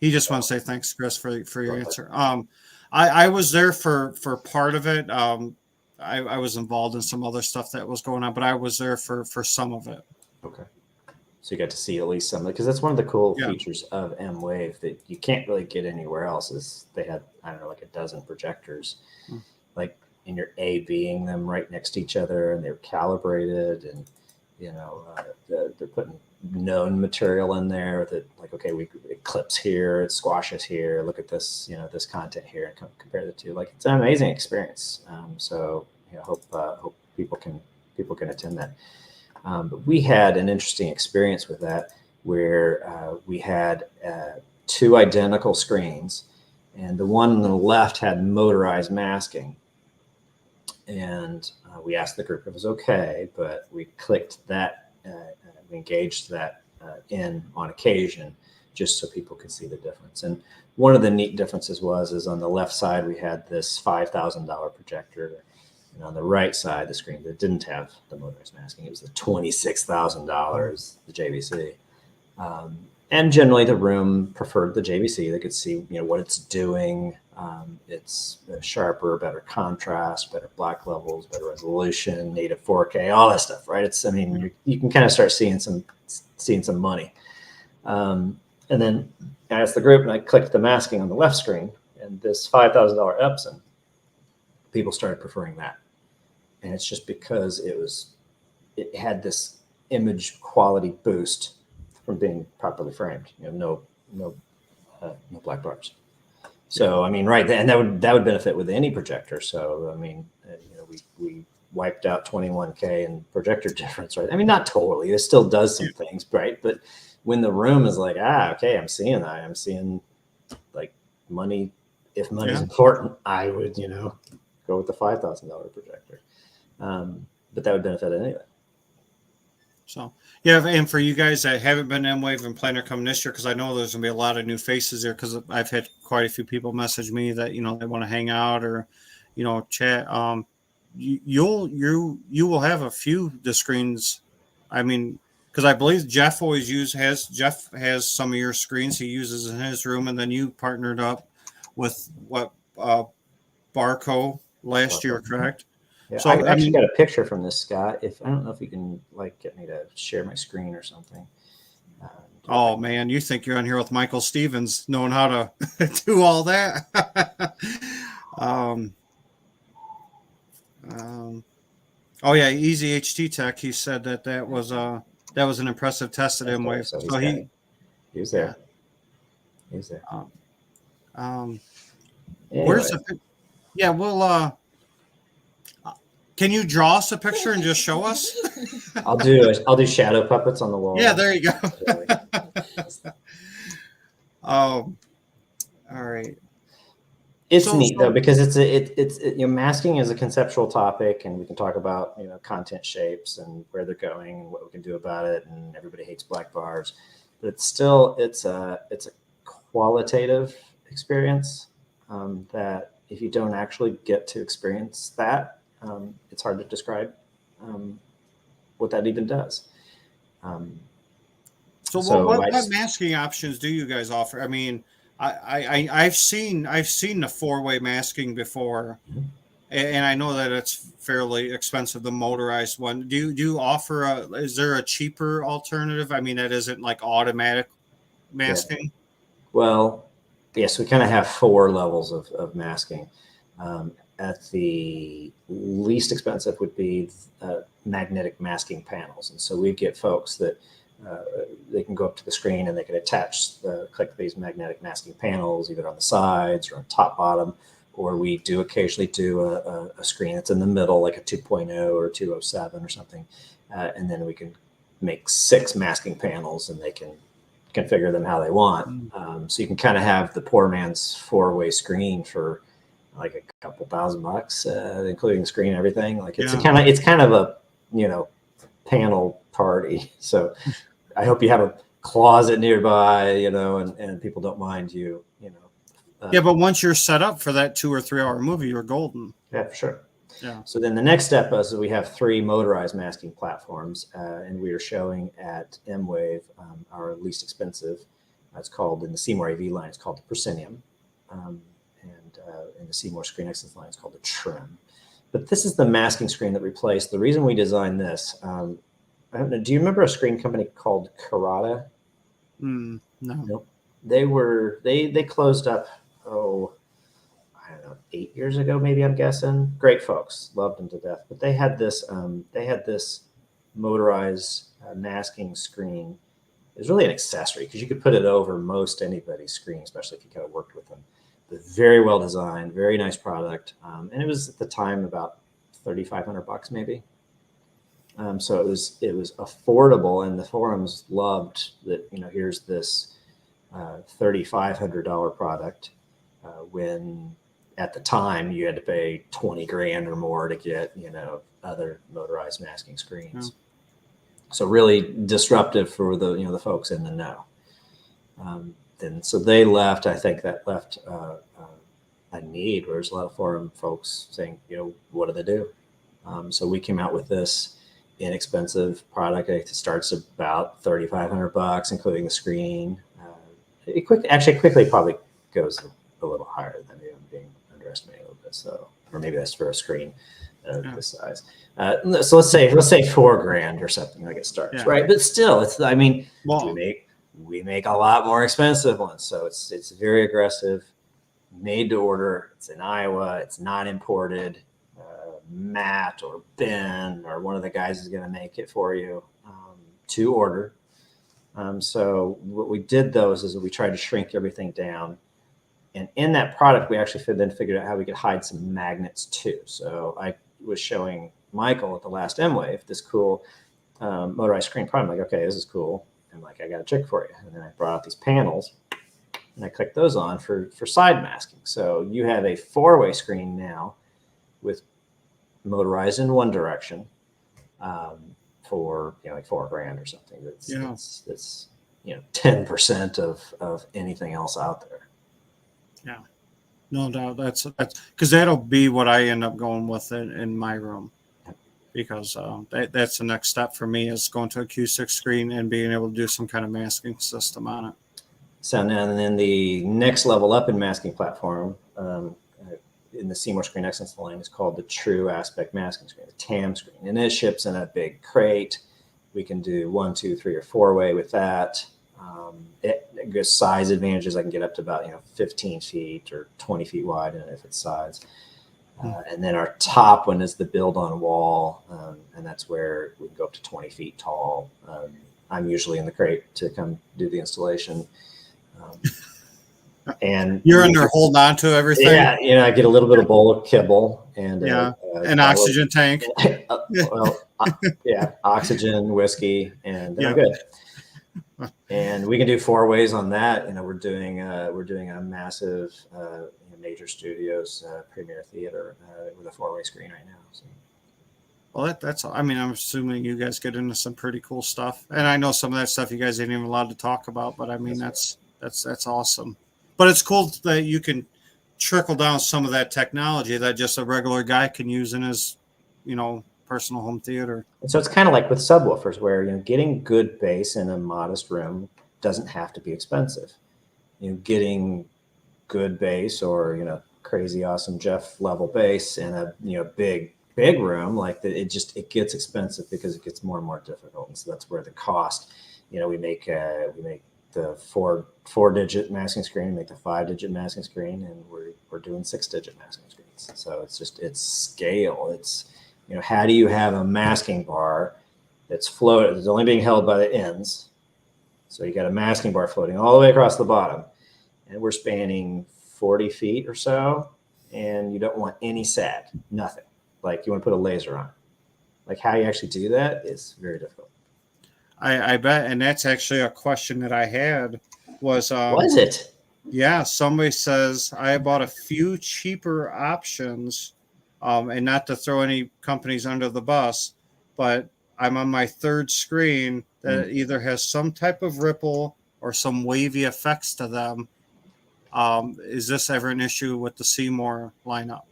He just wants to say thanks, Chris, for your answer. I was there for part of it. I was involved in some other stuff that was going on, but I was there for some of it. Okay. So you got to see at least some, because that's one of the cool Yeah. features of M-Wave that you can't really get anywhere else. Is they had, I don't know, like a dozen projectors, Mm. like, and you're A/Bing them right next to each other, and they're calibrated, and they're putting known material in there that, like, okay, it clips here, it squashes here. Look at this, this content here, and compare the two. Like, it's an amazing experience. So hope people can attend that. But we had an interesting experience with that, where we had 2 identical screens, and the one on the left had motorized masking. And we asked the group if it was okay, but we clicked that, we engaged that in on occasion, just so people could see the difference. And one of the neat differences is on the left side, we had this $5,000 projector. And on the right side, the screen that didn't have the motorized masking, it was the $26,000, the JVC. And generally, the room preferred the JVC. They could see, what it's doing. It's sharper, better contrast, better black levels, better resolution, native 4K, all that stuff, right? You can kind of start seeing some money. And then I asked the group, and I clicked the masking on the left screen, and this $5,000 Epson, people started preferring that. And it's just because it had this image quality boost from being properly framed. No black bars. So right, and that would benefit with any projector. So we wiped out 21K and projector difference, right? Not totally. It still does some things, right? But when the room is like, okay, I'm seeing that. I'm seeing, like, money. If money's important, I would go with the $5,000 projector. But that would benefit anyway. So, yeah, and for you guys that haven't been M-Wave and plan to come this year, because I know there's going to be a lot of new faces there, because I've had quite a few people message me that, they want to hang out or, chat. You will have a few the screens. Because I believe Jeff has some of your screens he uses in his room, and then you partnered up with Barco last year, correct? Yeah, so I actually got a picture from this, Scott. I don't know if you can, like, get me to share my screen or something. Oh man, you think you're on here with Michael Stevens, knowing how to do all that? Oh yeah, Easy HT Tech. He said that was an impressive test at M-Wave. So he was there. He was there. Where's the? Yeah, we'll. Can you draw us a picture and just show us? I'll do shadow puppets on the wall. Yeah, there you go. All right. It's neat though, because it's masking is a conceptual topic, and we can talk about content shapes and where they're going and what we can do about it. And everybody hates black bars, but it's a qualitative experience that if you don't actually get to experience that, it's hard to describe what that even does. So what masking options do you guys offer? I've seen the 4-way masking before, and I know that it's fairly expensive, the motorized one. Do you offer is there a cheaper alternative? That isn't like automatic masking? Yeah. Well, yes, we kind of have 4 levels of masking. At the least expensive would be magnetic masking panels. And so we get folks that they can go up to the screen and they can click these magnetic masking panels either on the sides or on top, bottom, or we do occasionally do a screen that's in the middle, like a 2.0 or 207 or something. And then we can make 6 masking panels, and they can configure them how they want. So you can kind of have the poor man's 4-way screen for like a couple $1,000, including screen and everything. Like it's kind of a panel party. So I hope you have a closet nearby, and people don't mind you. Yeah, but once you're set up for that 2 or 3 hour movie, you're golden. Yeah, for sure. Yeah. So then the next step is we have 3 motorized masking platforms, and we are showing at M-Wave our least expensive. It's called, in the Seymour AV line, it's called the Proscenium. And in the Seymour Screen Excellence line, it's called the Trim. But this is the masking screen that replaced. The reason we designed this, I don't know. Do you remember a screen company called Karada? No. Nope. They closed up, oh, I don't know, 8 years ago, maybe, I'm guessing. Great folks, loved them to death. But they had this motorized masking screen. It was really an accessory because you could put it over most anybody's screen, especially if you kind of worked with them. But very well designed, very nice product, and it was at the time about $3,500 maybe. So it was affordable, and the forums loved that. Here's this $3,500 product when at the time you had to pay 20 grand or more to get other motorized masking screens. Yeah. So really disruptive for the folks in the know. And so they left. I think that left a need where there's a lot of forum folks saying, what do they do? So we came out with this inexpensive product. It starts about $3,500, including the screen. It quickly probably goes a little higher than I'm being underestimated a little bit. So, or maybe that's for a screen this size. So let's say $4,000 or something like it starts, right? But still, we make a lot more expensive ones. So it's very aggressive, made to order. It's in Iowa. It's not imported. Matt or Ben or one of the guys is going to make it for you to order. So what we did though is we tried to shrink everything down. And in that product, we actually then figured out how we could hide some magnets too. So I was showing Michael at the last M-Wave this cool motorized screen product. I'm like, okay, this is cool. I'm like, I got a trick for you. And then I brought out these panels and I clicked those on for side masking. So you have a 4-way screen now with motorized in one direction for like $4,000 or something. That's 10% of anything else out there. Yeah, no doubt. That's because that'll be what I end up going with in my room, because that's the next step for me is going to a Q6 screen and being able to do some kind of masking system on it. So and then the next level up in masking platform in the Seymour Screen Excellence line is called the True Aspect Masking Screen, the TAM screen, and it ships in a big crate. We can do 1, 2, 3, or 4-way with that. It gives size advantages. I can get up to about 15 feet or 20 feet wide, and if it's size. And then our top one is the build on wall, and that's where we can go up to 20 feet tall. I'm usually in the crate to come do the installation. And you're in there holding on to everything. Yeah, I get a little bit of bowl of kibble and an oxygen tank. Oxygen, whiskey, and I'm good. And we can do 4-ways on that. We're doing a massive major studios premiere theater with a 4-way screen right now. So. Well, that's. I'm assuming you guys get into some pretty cool stuff, and I know some of that stuff you guys ain't even allowed to talk about. But that's awesome. But it's cool that you can trickle down some of that technology that just a regular guy can use in his, personal home theater. And so it's kind of like with subwoofers where, getting good bass in a modest room doesn't have to be expensive. Getting good bass or, crazy awesome Jeff level bass in a, big room, it gets expensive because it gets more and more difficult. And so that's where the cost, we make the 4-digit masking screen, make the 5-digit masking screen, and we're doing 6-digit masking screens. So it's scale. It's, how do you have a masking bar that's floated, it's only being held by the ends. So you got a masking bar floating all the way across the bottom, and we're spanning 40 feet or so, and you don't want any sag, nothing. Like you want to put a laser on. Like how you actually do that is very difficult. I bet, and that's actually a question that I had was it? Yeah, somebody says I bought a few cheaper options, and not to throw any companies under the bus, but I'm on my 3rd screen that either has some type of ripple or some wavy effects to them. Is this ever an issue with the Seymour lineup,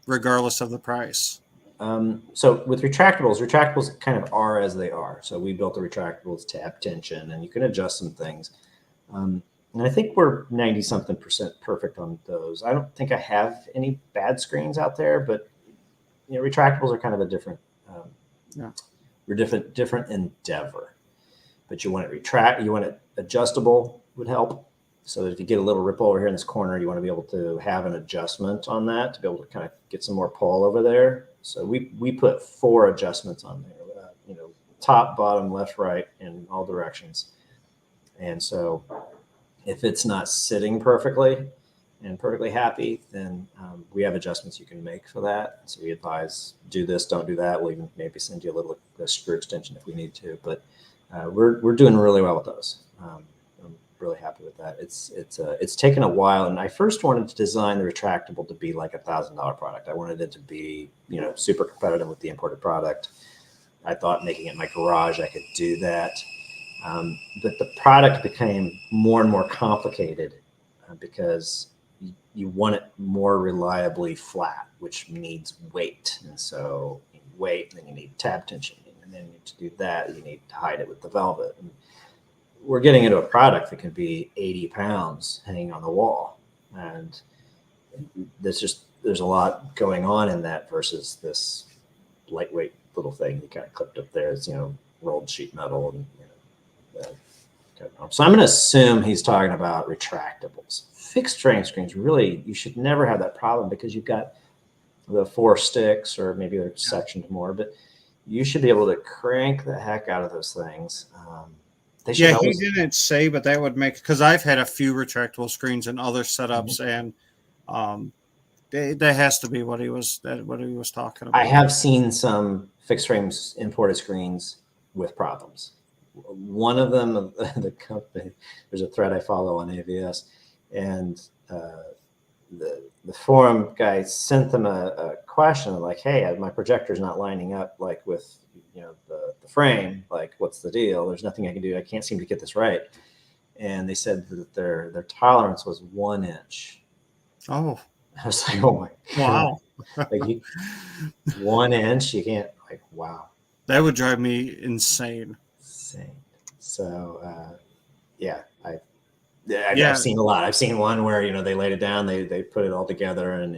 regardless of the price? So with retractables kind of are as they are. So we built the retractables to tap tension, and you can adjust some things. And I think we're 90-something% perfect on those. I don't think I have any bad screens out there, but retractables are kind of a different we're different endeavor. But you want it you want it adjustable would help. So that if you get a little ripple over here in this corner, you want to be able to have an adjustment on that to be able to kind of get some more pull over there. So we put 4 adjustments on there, top, bottom, left, right, in all directions. And so if it's not sitting perfectly and perfectly happy, then we have adjustments you can make for that. So we advise do this, don't do that. We'll even maybe send you a screw extension if we need to. But we're doing really well with those. I'm really happy with that. It's taken a while, and I first wanted to design the retractable to be like $1,000 product. I wanted it to be super competitive with the imported product. I thought making it in my garage I could do that, but the product became more and more complicated because you want it more reliably flat, which needs weight, and so you need weight, and then you need tab tension, and then to do that you need to hide it with the velvet. And we're getting into a product that can be 80 pounds hanging on the wall. And there's a lot going on in that versus this lightweight little thing you kind of clipped up there. It's, rolled sheet metal. And, so I'm going to assume he's talking about retractables. Fixed frame screens, really, you should never have that problem because you've got the 4 sticks, or maybe they're sectioned more, but you should be able to crank the heck out of those things. Yeah, he didn't say, but that would make, because I've had a few retractable screens in other setups, and that has to be what he was talking about. I have seen some fixed frames imported screens with problems. One of them, the company, there's a thread I follow on AVS, and the forum guy sent them a question like, "Hey, my projector's not lining up like with the frame, like what's the deal? There's nothing I can do. I can't seem to get this right." And they said that their tolerance was 1 inch. Oh, I was like, oh my God. Wow. Like 1 inch, you can't, like, wow. That would drive me insane. So I've seen a lot. I've seen one where they laid it down, they put it all together, and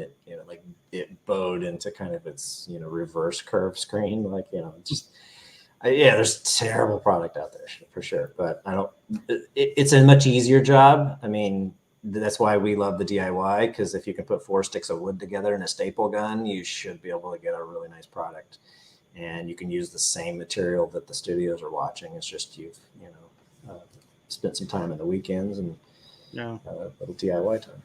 it bowed into kind of its reverse curve screen, like just there's terrible product out there for sure. But it's a much easier job. I mean, that's why we love the DIY, because if you can put 4 sticks of wood together in a staple gun, you should be able to get a really nice product. And you can use the same material that the studios are watching. It's just you've spent some time on the weekends and a little DIY time.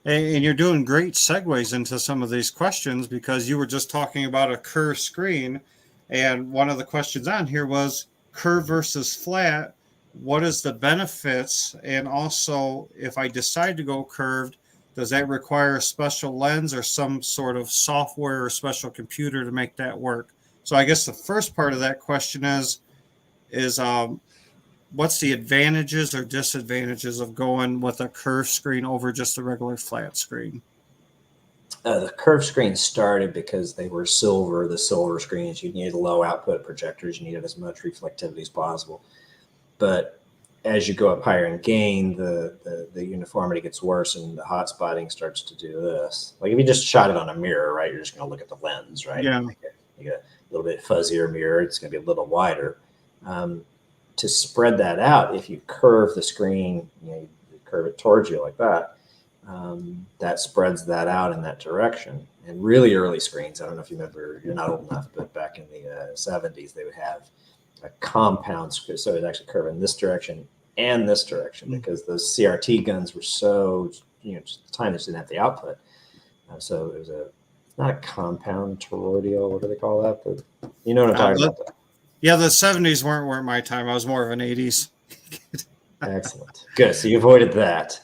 And you're doing great segues into some of these questions, because you were just talking about a curved screen, and one of the questions on here was curve versus flat. What is the benefits? And also, if I decide to go curved, does that require a special lens or some sort of software or special computer to make that work? So I guess the first part of that question is what's the advantages or disadvantages of going with a curved screen over just a regular flat screen? The curved screens started because they were silver. The silver screens, you needed low output projectors. You needed as much reflectivity as possible. But as you go up higher in gain, the uniformity gets worse, and the hot spotting starts to do this. Like if you just shot it on a mirror, right, you're just going to look at the lens, right? Yeah. You get a little bit fuzzier mirror. It's going to be a little wider. To spread that out, if you curve the screen, you curve it towards you like that, that spreads that out in that direction. And really early screens, I don't know if you remember, you're not old enough, but back in the 70s, they would have a compound screw, so it actually curve in this direction and this direction, because those CRT guns were so, just at the time they just didn't have the output. So it was not a compound toroidal, what do they call that? You know what I'm talking about? Yeah, the 70s weren't my time. I was more of an 80s. Excellent. Good. So you avoided that.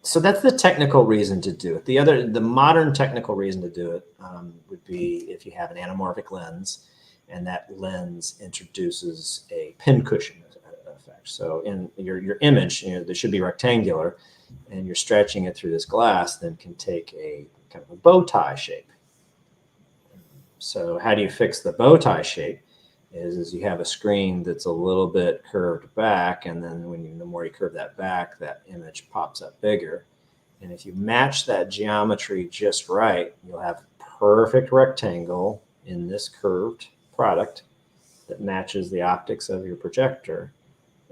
So that's the technical reason to do it. The modern technical reason to do it would be if you have an anamorphic lens, and that lens introduces a pincushion effect. So in your image, that should be rectangular, and you're stretching it through this glass, then can take a kind of a bow tie shape. So how do you fix the bow tie shape? Is you have a screen that's a little bit curved back, and then the more you curve that back, that image pops up bigger. And if you match that geometry just right, you'll have perfect rectangle in this curved product that matches the optics of your projector,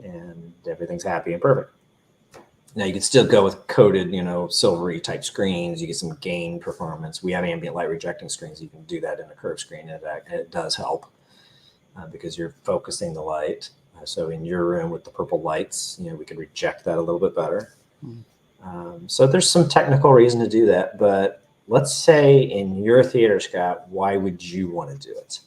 and everything's happy and perfect. Now you can still go with coated, silvery type screens. You get some gain performance. We have ambient light rejecting screens. You can do that in a curved screen, and it does help because you're focusing the light. So in your room with the purple lights, we could reject that a little bit better. So there's some technical reason to do that. But let's say in your theater, Scott, why would you want to do it?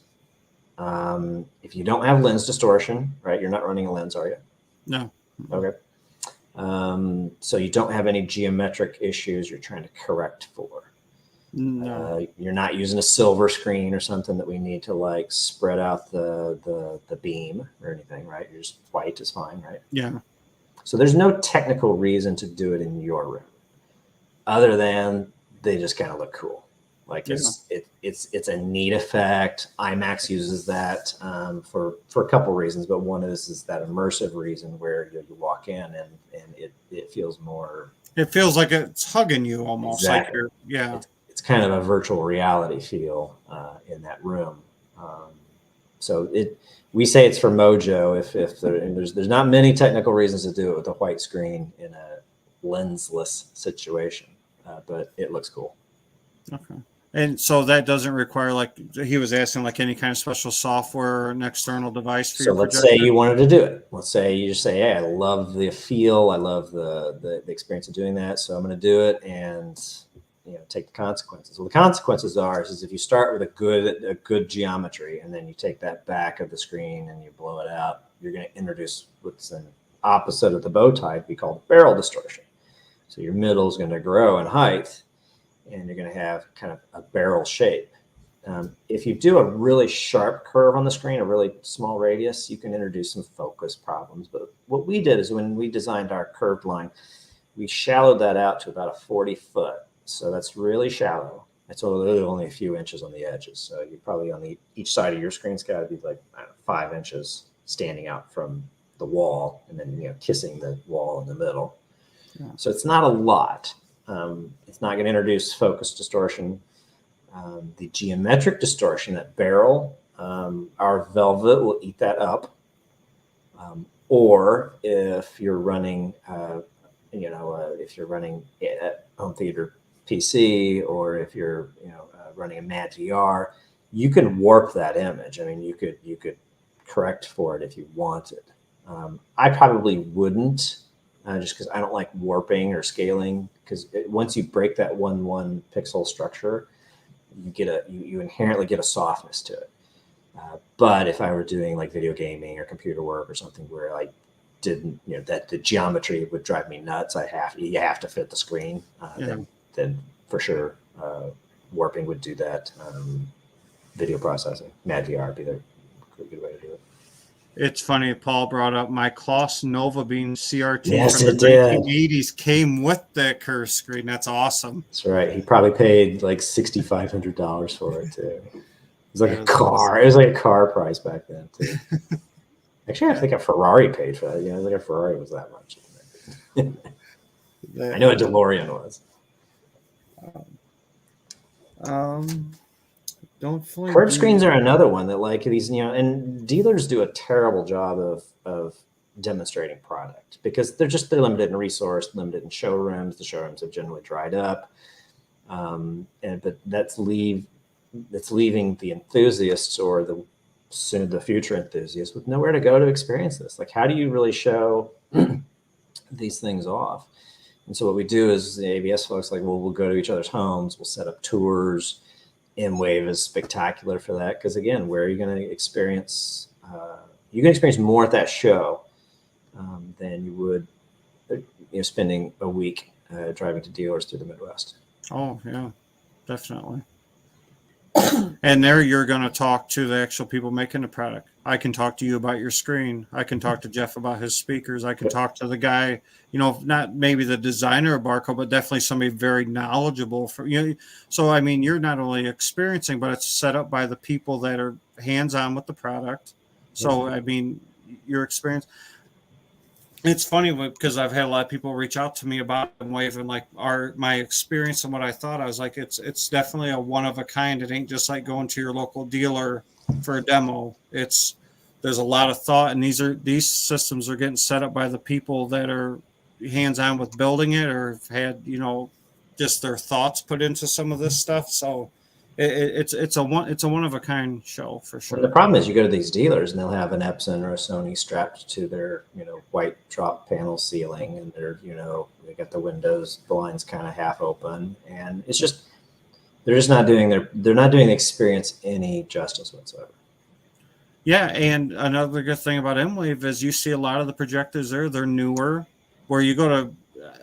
If you don't have lens distortion, right? You're not running a lens, are you? No. Okay. So you don't have any geometric issues you're trying to correct for. No. You're not using a silver screen or something that we need to like spread out the beam or anything, right? You're just white is fine, right? Yeah. So there's no technical reason to do it in your room other than they just kind of look cool. Like it's a neat effect. IMAX uses that for a couple reasons, but one is that immersive reason where you walk in and it feels more. It feels like it's hugging you almost. Exactly. Like yeah. It's kind of a virtual reality feel in that room. So we say it's for mojo. If there's not many technical reasons to do it with a white screen in a lensless situation, but it looks cool. Okay. And so that doesn't require, like he was asking, like any kind of special software or an external device for your projector? So let's say you wanted to do it. Let's say you just say, hey, I love the feel. I love the experience of doing that. So I'm going to do it and take the consequences. Well, the consequences is if you start with a good geometry and then you take that back of the screen and you blow it out, you're going to introduce what's an opposite of the bow tie be called barrel distortion. So your middle is going to grow in height, and you're going to have kind of a barrel shape. If you do a really sharp curve on the screen, a really small radius, you can introduce some focus problems. But what we did is when we designed our curved line, we shallowed that out to about a 40 foot. So that's really shallow. It's only a few inches on the edges. So you probably on each side of your screen's got to be like 5 inches standing out from the wall, and then kissing the wall in the middle. Yeah. So it's not a lot. It's not going to introduce focus distortion. The geometric distortion, that barrel, our velvet will eat that up. Or if you're running, if you're running a home theater PC, or if you're, running a Mad VR, you can warp that image. I mean, you could correct for it if you wanted. I probably wouldn't. Just because I don't like warping or scaling, because once you break that 1 pixel structure, you inherently get a softness to it. But if I were doing like video gaming or computer work or something where I didn't, that the geometry would drive me nuts, you have to fit the screen. Then for sure, warping would do that. Video processing, Mad VR would be the good way to do it. It's funny, Paul brought up my Kloss Nova Beam CRT from the 1980s came with that curved screen. That's awesome. That's right. He probably paid like $6,500 for it too. It was like a car. Awesome. It was like a car price back then too. Actually, I think a Ferrari paid for that. I think a Ferrari was that much. I know a DeLorean was. Curved screens are another one that like these, and dealers do a terrible job of demonstrating product because they're limited in resource, limited in showrooms. The showrooms have generally dried up, but that's leaving the enthusiasts or the future enthusiasts with nowhere to go to experience this. Like, how do you really show these things off? And so what we do is the AVS folks we'll go to each other's homes, we'll set up tours. M-Wave is spectacular for that because again, where are you going to experience? You can experience more at that show than you would, spending a week driving to dealers through the Midwest. Oh yeah, definitely. And there you're going to talk to the actual people making the product. I can talk to you about your screen. I can talk to Jeff about his speakers. I can talk to the guy, not maybe the designer of Barco, but definitely somebody very knowledgeable for So, I mean, you're not only experiencing, but it's set up by the people that are hands-on with the product. So, I mean, your experience. It's funny because I've had a lot of people reach out to me about M-Wave and my experience and what I thought. I was like, it's definitely a one of a kind. It ain't just like going to your local dealer for a demo. There's a lot of thought, and these systems are getting set up by the people that are hands-on with building it, or have had, just their thoughts put into some of this stuff. So it's a one of a kind show for sure. And the problem is, you go to these dealers and they'll have an Epson or a Sony strapped to their white drop panel ceiling, and they got the windows blinds kind of half open, and it's just they're not doing the experience any justice whatsoever. Yeah, and another good thing about M-Wave is you see a lot of the projectors there. They're newer. Where you go to,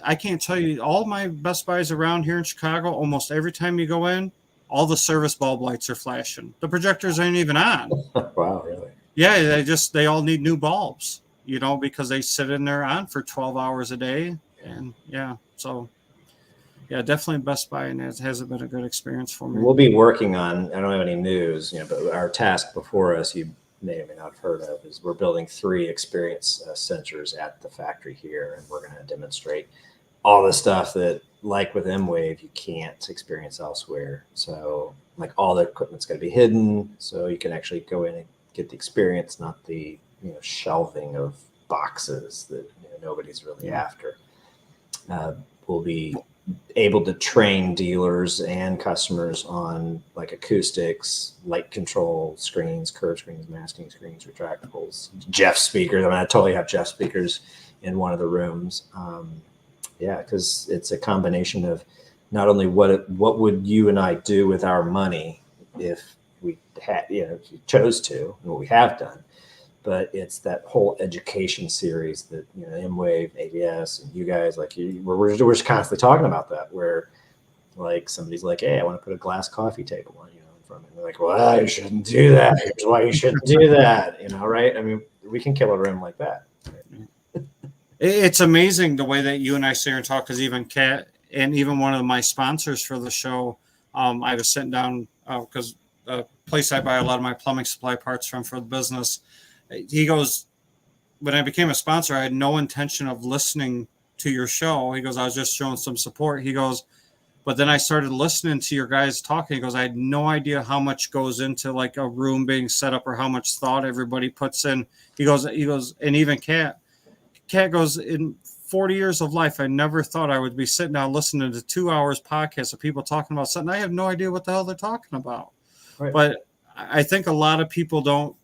I can't tell you, all my Best Buys around here in Chicago, almost every time you go in, all the service bulb lights are flashing. The projectors ain't even on. Wow, really? Yeah, they all need new bulbs, because they sit in there on for 12 hours a day. And so definitely Best Buy, and it hasn't been a good experience for me. We'll be working on, I don't have any news, but our task before us, you may or may not have heard of, is we're building 3 experience centers at the factory here, and we're going to demonstrate all the stuff that, like with M-Wave, you can't experience elsewhere. So like all the equipment's going to be hidden, so you can actually go in and get the experience, not the shelving of boxes that nobody's really after. We'll be able to train dealers and customers on like acoustics, light control screens, curved screens, masking screens, retractables, Jeff speakers. I mean, I totally have Jeff speakers in one of the rooms. Because it's a combination of not only what would you and I do with our money if we had, if you chose to, and what we have done, but it's that whole education series that, M-Wave, ABS, and you guys, like, we're just constantly talking about that, where like somebody's like, hey, I want to put a glass coffee table on, in front of me. They're like, well, you shouldn't do that. Here's why you shouldn't do that, right? I mean, we can kill a room like that. It's amazing the way that you and I sit here and talk, because even Kat and even one of my sponsors for the show, I was sitting down because the place I buy a lot of my plumbing supply parts from for the business, he goes, when I became a sponsor, I had no intention of listening to your show. He goes, I was just showing some support. He goes, but then I started listening to your guys talking. He goes, I had no idea how much goes into like a room being set up, or how much thought everybody puts in. He goes, and even Kat goes, in 40 years of life, I never thought I would be sitting down listening to 2 hours podcast of people talking about something I have no idea what the hell they're talking about. Right. But I think a lot of people don't.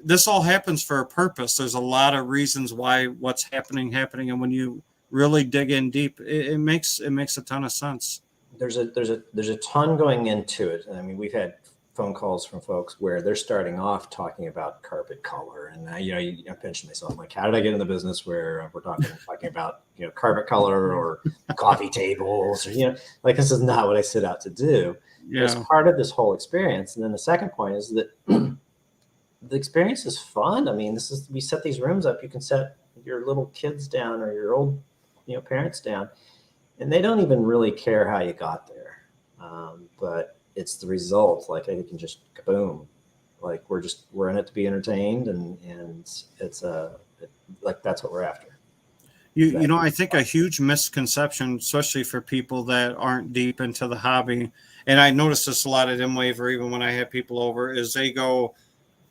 This all happens for a purpose. There's a lot of reasons why what's happening, and when you really dig in deep, it makes a ton of sense. There's a ton going into it. I mean, we've had phone calls from folks where they're starting off talking about carpet color, and I pinch myself. I'm like, how did I get in the business where we're talking about carpet color or coffee tables, or like, this is not what I set out to do. Yeah. It's part of this whole experience. And then the second point is that the experience is fun. I mean, we set these rooms up. You can set your little kids down or your old, parents down, and they don't even really care how you got there. But it's the result. Like, you can just kaboom. Like, we're in it to be entertained, and it's like, that's what we're after. I think a huge misconception, especially for people that aren't deep into the hobby, and I noticed this a lot at M-Wave, or even when I have people over, is they go,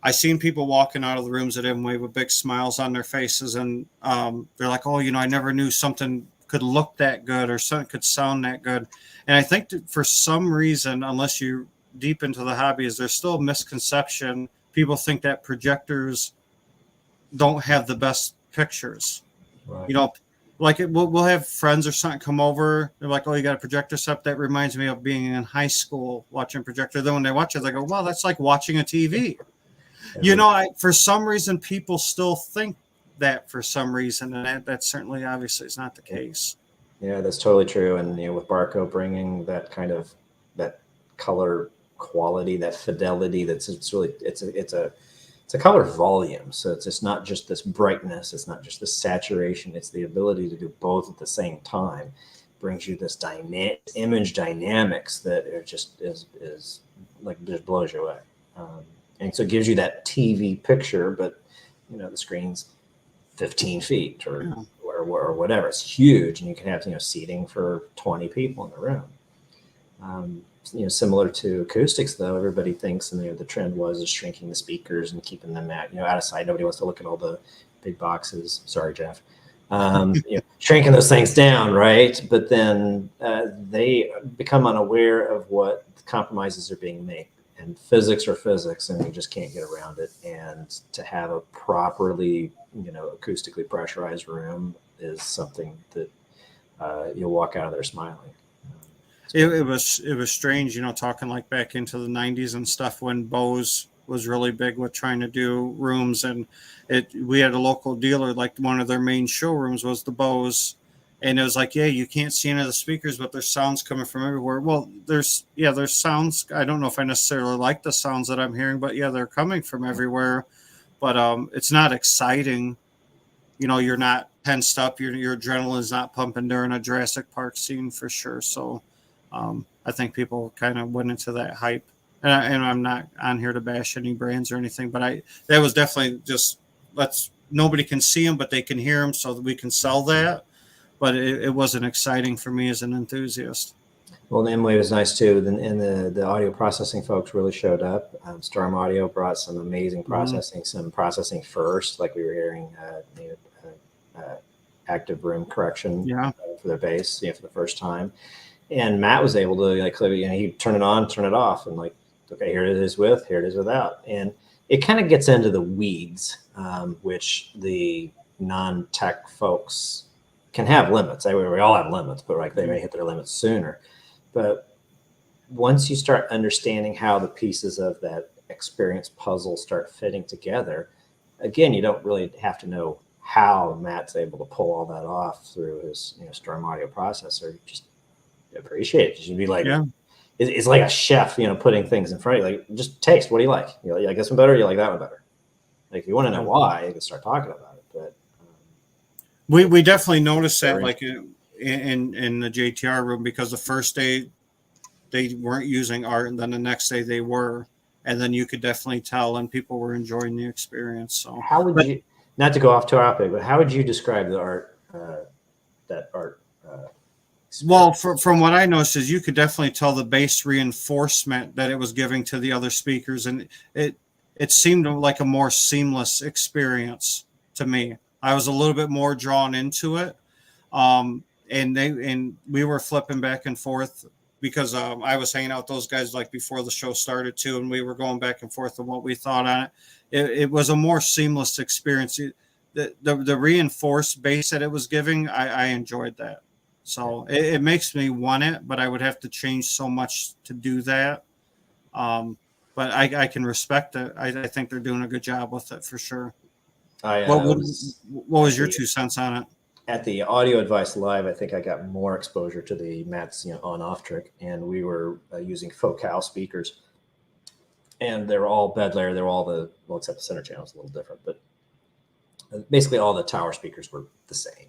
I seen people walking out of the rooms at M-Wave with big smiles on their faces, and they're like, oh, I never knew something could look that good, or something could sound that good. And I think that for some reason, unless you're deep into the hobby, is there's still a misconception. People think that projectors don't have the best pictures. Right. Like we'll have friends or something come over. They're like, oh, you got a projector set? That reminds me of being in high school watching a projector. Then when they watch it, they go, wow, that's like watching a TV. For some reason, people still think that for some reason, and that certainly, obviously, is not the case. Yeah, that's totally true. And with Barco bringing that kind of that color quality, that fidelity, it's a color volume. So it's not just this brightness, it's not just this saturation, it's the ability to do both at the same time. Brings you this image dynamics that are just is like, just blows you away. And so it gives you that TV picture, but the screen's 15 feet or whatever. It's huge, and you can have seating for 20 people in the room. Similar to acoustics, though, everybody thinks, and the trend was is shrinking the speakers and keeping them out of sight. Nobody wants to look at all the big boxes. Sorry, Jeff. Shrinking those things down, right? But then they become unaware of what compromises are being made. And physics are physics, and you just can't get around it. And to have a properly, acoustically pressurized room is something that you'll walk out of there smiling. It was strange, talking like back into the 90s and stuff when Bose was really big with trying to do rooms, and we had a local dealer, like one of their main showrooms was the Bose, and it was like, yeah, you can't see any of the speakers, but there's sounds coming from everywhere. Well, there's sounds. I don't know if I necessarily like the sounds that I'm hearing, but yeah, they're coming from everywhere. But it's not exciting. You're not tensed up. Your adrenaline's not pumping during a Jurassic Park scene for sure. So I think people kind of went into that hype. And I'm not on here to bash any brands or anything, but that was definitely just nobody can see them, but they can hear them, so that we can sell that. But it wasn't exciting for me as an enthusiast. Well, and M-Wave was nice too, and the audio processing folks really showed up. Storm Audio brought some amazing processing, some processing first, like we were hearing active room correction for their bass, for the first time. And Matt was able to clearly, he'd turn it on, turn it off, and okay, here it is with, here it is without. And it kind of gets into the weeds, which the non-tech folks can have limits. We all have limits, but they may hit their limits sooner. But once you start understanding how the pieces of that experience puzzle start fitting together, again, you don't really have to know how Matt's able to pull all that off through his Storm Audio processor. Just appreciate it. You'd be like, it's like a chef, putting things in front of you. Just taste. What do you like? You like this one better? Or you like that one better? If you want to know why, you can start talking about it. But we definitely noticed that, in the JTR room, because the first day they weren't using art, and then the next day they were, and then you could definitely tell, and people were enjoying the experience. So how would you, not to go off topic, but how would you describe the art? That art. Well, from what I noticed is you could definitely tell the bass reinforcement that it was giving to the other speakers, and it seemed like a more seamless experience to me. I was a little bit more drawn into it, and we were flipping back and forth because I was hanging out with those guys before the show started too, and we were going back and forth on what we thought on it. It was a more seamless experience. The reinforced bass that it was giving, I enjoyed that. So it makes me want it, but I would have to change so much to do that. But I can respect it. I think they're doing a good job with it for sure. What was your 2 cents on it? At the Audio Advice Live, I think I got more exposure to the Matt's on-off trick, and we were using Focal speakers, and they're all bed layer. They're all except the center channel is a little different, but basically all the tower speakers were the same.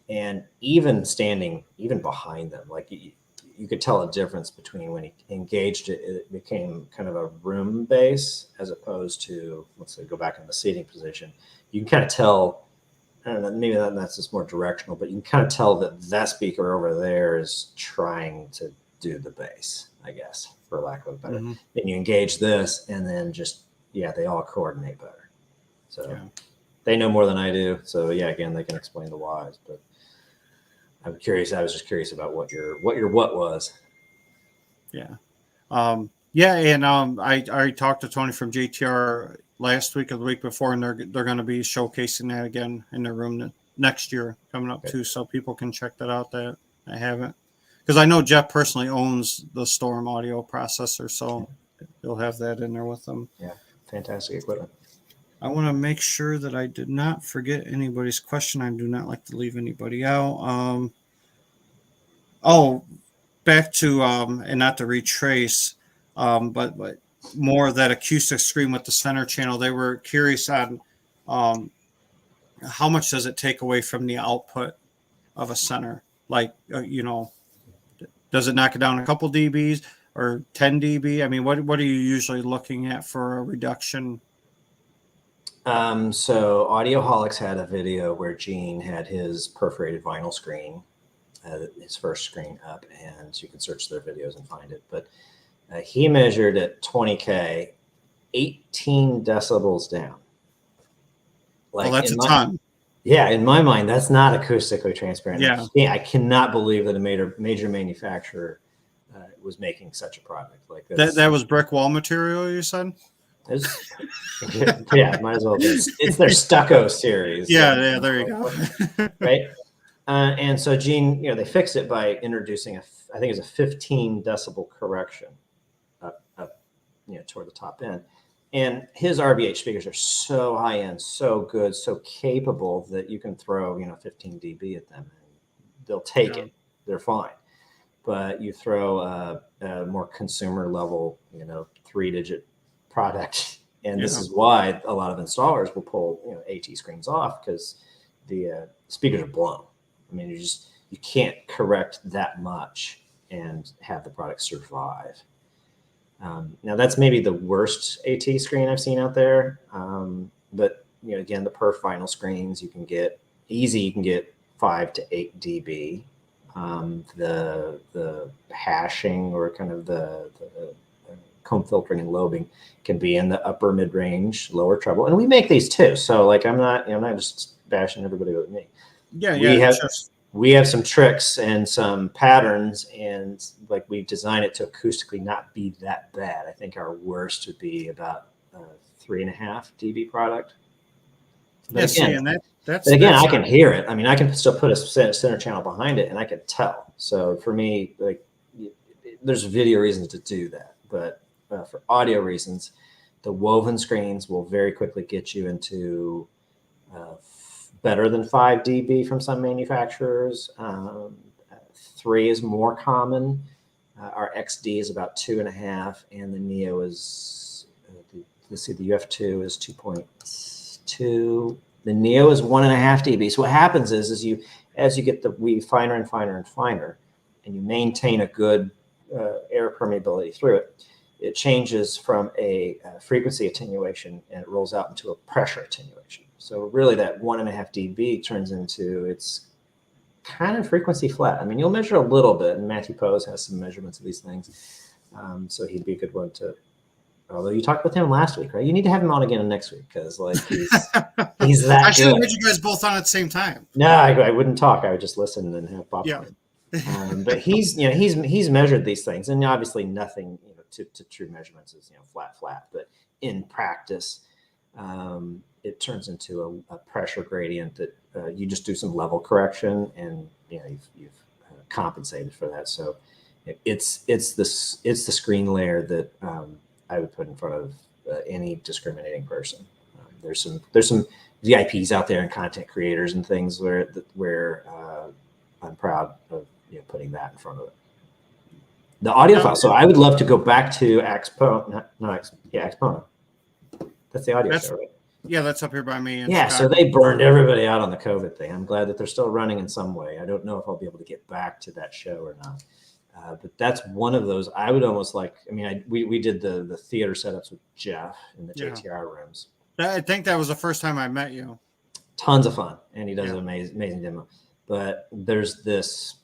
And even behind them, you could tell a difference between when he engaged it, it became kind of a room bass as opposed to, let's say, go back in the seating position. You can kind of tell, I don't know, maybe that's just more directional, but you can kind of tell that speaker over there is trying to do the bass, I guess, for lack of a better. Then you engage this, and then they all coordinate better. So they know more than I do. So again, they can explain the whys, but I'm curious. I was just curious about what your what was. Yeah. And I already talked to Tony from JTR last week or the week before, and they're going to be showcasing that again in their room next year coming up too, so people can check that out that I haven't. Because I know Jeff personally owns the Storm Audio processor, so he'll have that in there with them. Yeah, fantastic equipment. I want to make sure that I did not forget anybody's question. I do not like to leave anybody out. Back to and not to retrace, but more of that acoustic screen with the center channel. They were curious on how much does it take away from the output of a center? Does it knock it down a couple dBs or 10 dB? I mean, what are you usually looking at for a reduction? So Audioholics had a video where Gene had his perforated vinyl screen, his first screen up, and you can search their videos and find it. But he measured at 20K, 18 decibels down. Well, that's a ton. Yeah, in my mind, that's not acoustically transparent. Yeah. I cannot believe that a major manufacturer was making such a product like this. That was brick wall material, you said? Yeah, might as well be. It's their stucco series. Yeah, there you go. Right. And so Gene, they fixed it by introducing I think it was a 15 decibel correction up, toward the top end. And his RBH speakers are so high end, so good, so capable that you can throw, 15 dB at them and they'll take it. They're fine. But you throw a more consumer level, 3-digit product. And this is why a lot of installers will pull, AT screens off, because the speakers are blown. I mean, you can't correct that much and have the product survive. Now that's maybe the worst AT screen I've seen out there. But again, the perf vinyl screens, you can get 5 to 8 dB. The hashing, or kind of the comb filtering and lobing, can be in the upper mid range, lower treble, and we make these too. So like, I'm not just bashing everybody with me. We have some tricks and some patterns, and like, we design it to acoustically not be that bad. I think our worst would be about 3.5 dB product. But again, I can hear it. I mean, I can still put a center channel behind it, and I can tell. So for me, like, there's video reasons to do that, but for audio reasons, the woven screens will very quickly get you into better than 5 dB from some manufacturers. 3 is more common. Our XD is about 2.5, and the Neo is, let's see, the UF2 is 2.2. The Neo is 1.5 dB. So what happens is as you get the weave finer and finer and finer, and you maintain a good air permeability through it, it changes from a frequency attenuation, and it rolls out into a pressure attenuation. So really, that 1.5 dB turns into, it's kind of frequency flat. I mean, you'll measure a little bit, and Matthew Pose has some measurements of these things. So he'd be a good one to, although you talked with him last week, right? You need to have him on again next week, because like, he's that I should have good. had you guys both on at the same time. No, I wouldn't talk. I would just listen and have popcorn. Yeah. But he's measured these things, and obviously nothing, to true measurements is, flat. But in practice, it turns into a pressure gradient that you just do some level correction, and you've compensated for that. So it's the screen layer that I would put in front of any discriminating person. There's some VIPs out there and content creators and things where I'm proud of putting that in front of it. The audiophile. So I would love to go back to Axpo. Axpona. That's the audio show, right? Yeah, that's up here by me. So they burned everybody out on the COVID thing. I'm glad that they're still running in some way. I don't know if I'll be able to get back to that show or not. But that's one of those. I would almost like. I mean, we did the theater setups with Jeff in the JTR rooms. I think that was the first time I met you. Tons of fun, and he does an amazing demo. But there's this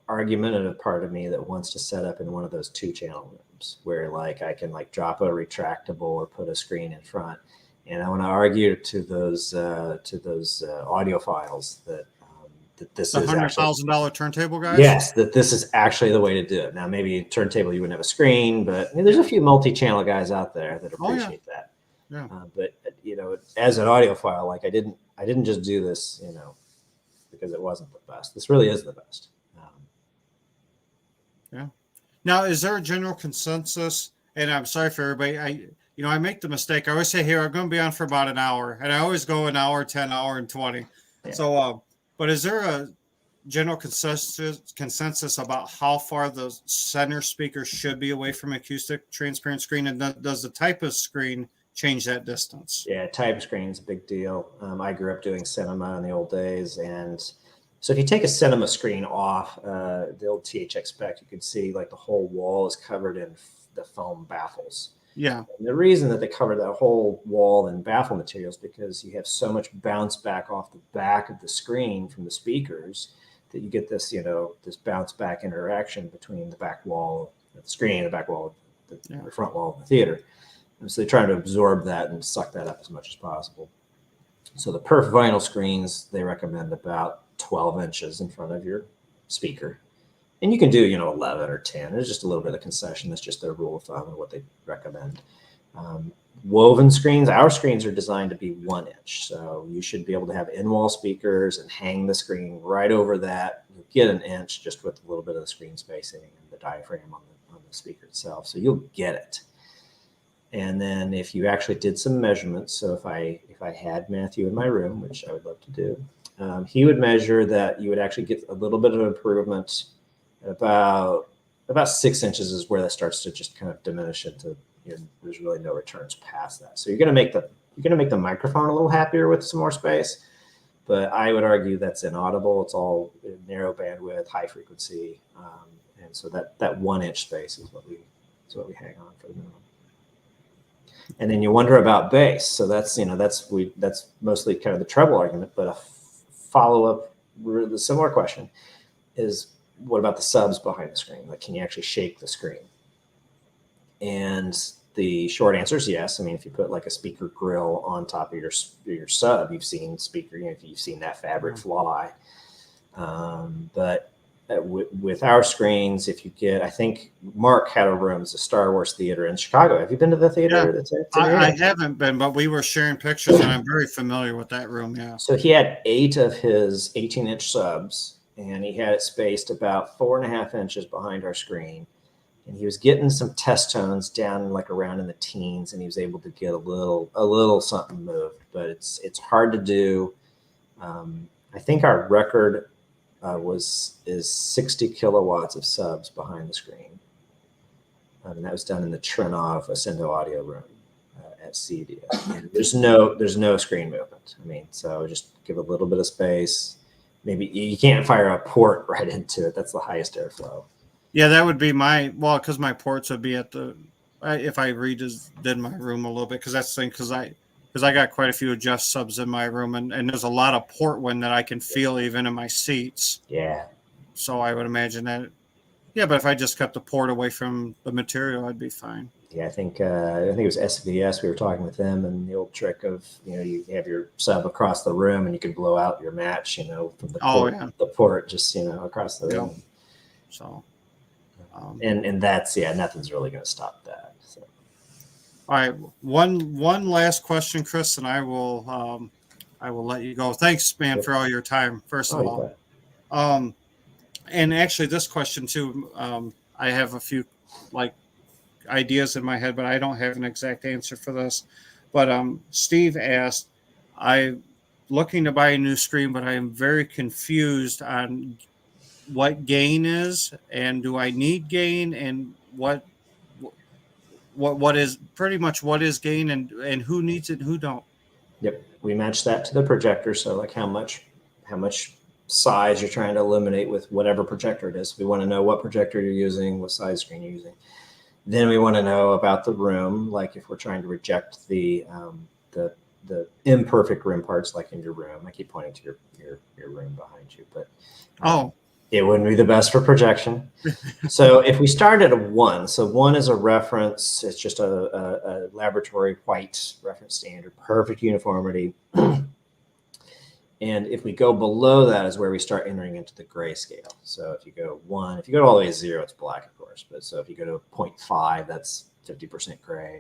argumentative part of me that wants to set up in one of those 2-channel rooms where, like, I can like drop a retractable or put a screen in front, and I want to argue to those audiophiles that this is $100,000 turntable, guys. Yes, that this is actually the way to do it. Now, maybe turntable you wouldn't have a screen, but there's a few multi-channel guys out there that appreciate that. Yeah. But as an audiophile, like, I didn't just do this, because it wasn't the best. This really is the best. Now, is there a general consensus? And I'm sorry for everybody. I make the mistake. I always say, here, I'm going to be on for about an hour, and I always go an hour, 10, hour, and 20. Yeah. So, but is there a general consensus about how far the center speaker should be away from acoustic transparent screen? And does the type of screen change that distance? Yeah, type of screen is a big deal. I grew up doing cinema in the old days, and so if you take a cinema screen off, the old THX spec, you can see like the whole wall is covered in the foam baffles. Yeah. And the reason that they cover that whole wall in baffle material is because you have so much bounce back off the back of the screen from the speakers that you get this, this bounce back interaction between the back wall of the screen, the back wall of the front wall of the theater. And so they try to absorb that and suck that up as much as possible. So the perf vinyl screens, they recommend about 12 inches in front of your speaker. And you can do, 11 or 10. There's just a little bit of concession. That's just their rule of thumb and what they recommend. Woven screens, our screens are designed to be 1 inch. So you should be able to have in-wall speakers and hang the screen right over that. You'll get an inch just with a little bit of the screen spacing and the diaphragm on the speaker itself. So you'll get it. And then if you actually did some measurements, so if I had Matthew in my room, which I would love to do, he would measure that you would actually get a little bit of improvement. About 6 inches is where that starts to just kind of diminish into, there's really no returns past that. So you're going to make the microphone a little happier with some more space, but I would argue that's inaudible. It's all narrow bandwidth, high frequency, and so that 1 inch space is what we hang on for the minimum. And then you wonder about bass. So that's mostly kind of the treble argument, but a follow-up, the similar question is, what about the subs behind the screen? Like, can you actually shake the screen? And the short answer is yes. I mean, if you put like a speaker grill on top of your sub, you've seen you've seen that fabric fly. But with our screens, if you get, I think Mark had a room, it's a Star Wars theater in Chicago. Have you been to the theater? Yeah, I haven't been, but we were sharing pictures, and I'm very familiar with that room. Yeah. So he had 8 of his 18-inch subs. And he had it spaced about 4.5 inches behind our screen. And he was getting some test tones down like around in the teens, and he was able to get a little something moved, but it's hard to do. I think our record is 60 kilowatts of subs behind the screen. And that was done in the Trinov Ascendo audio room at CDA. And there's no screen movement. I mean, so just give a little bit of space. Maybe you can't fire a port right into it. That's the highest airflow. Yeah, that would be because my ports would be at if I redid my room a little bit, because that's the thing, because I got quite a few adjust subs in my room, and there's a lot of port wind that I can feel even in my seats. Yeah. So I would imagine that. Yeah, but if I just kept the port away from the material, I'd be fine. Yeah, I think it was SVS. We were talking with them, and the old trick of you have your sub across the room, and you can blow out your match, from the port just across the room. So, and that's nothing's really going to stop that. So, all right, one last question, Chris, and I will let you go. Thanks, man, for all your time. First of all, and actually, this question too, I have a few ideas in my head, but I don't have an exact answer for this. But Steve asked, I'm looking to buy a new screen, but I am very confused on what gain is, and do I need gain, and what is pretty much what is gain, and who needs it and who don't. Yep, we match that to the projector. So like how much size you're trying to eliminate with whatever projector it is. We want to know what projector you're using, what size screen you're using. Then we want to know about the room, like if we're trying to reject the imperfect rim parts, like in your room. I keep pointing to your room behind you, but it wouldn't be the best for projection. So if we start at a 1, so 1 is a reference. It's just a laboratory white reference standard, perfect uniformity. And if we go below that is where we start entering into the grayscale. So if you go 1, if you go all the way to 0, it's black, of course. But so if you go to 0.5, that's 50% gray.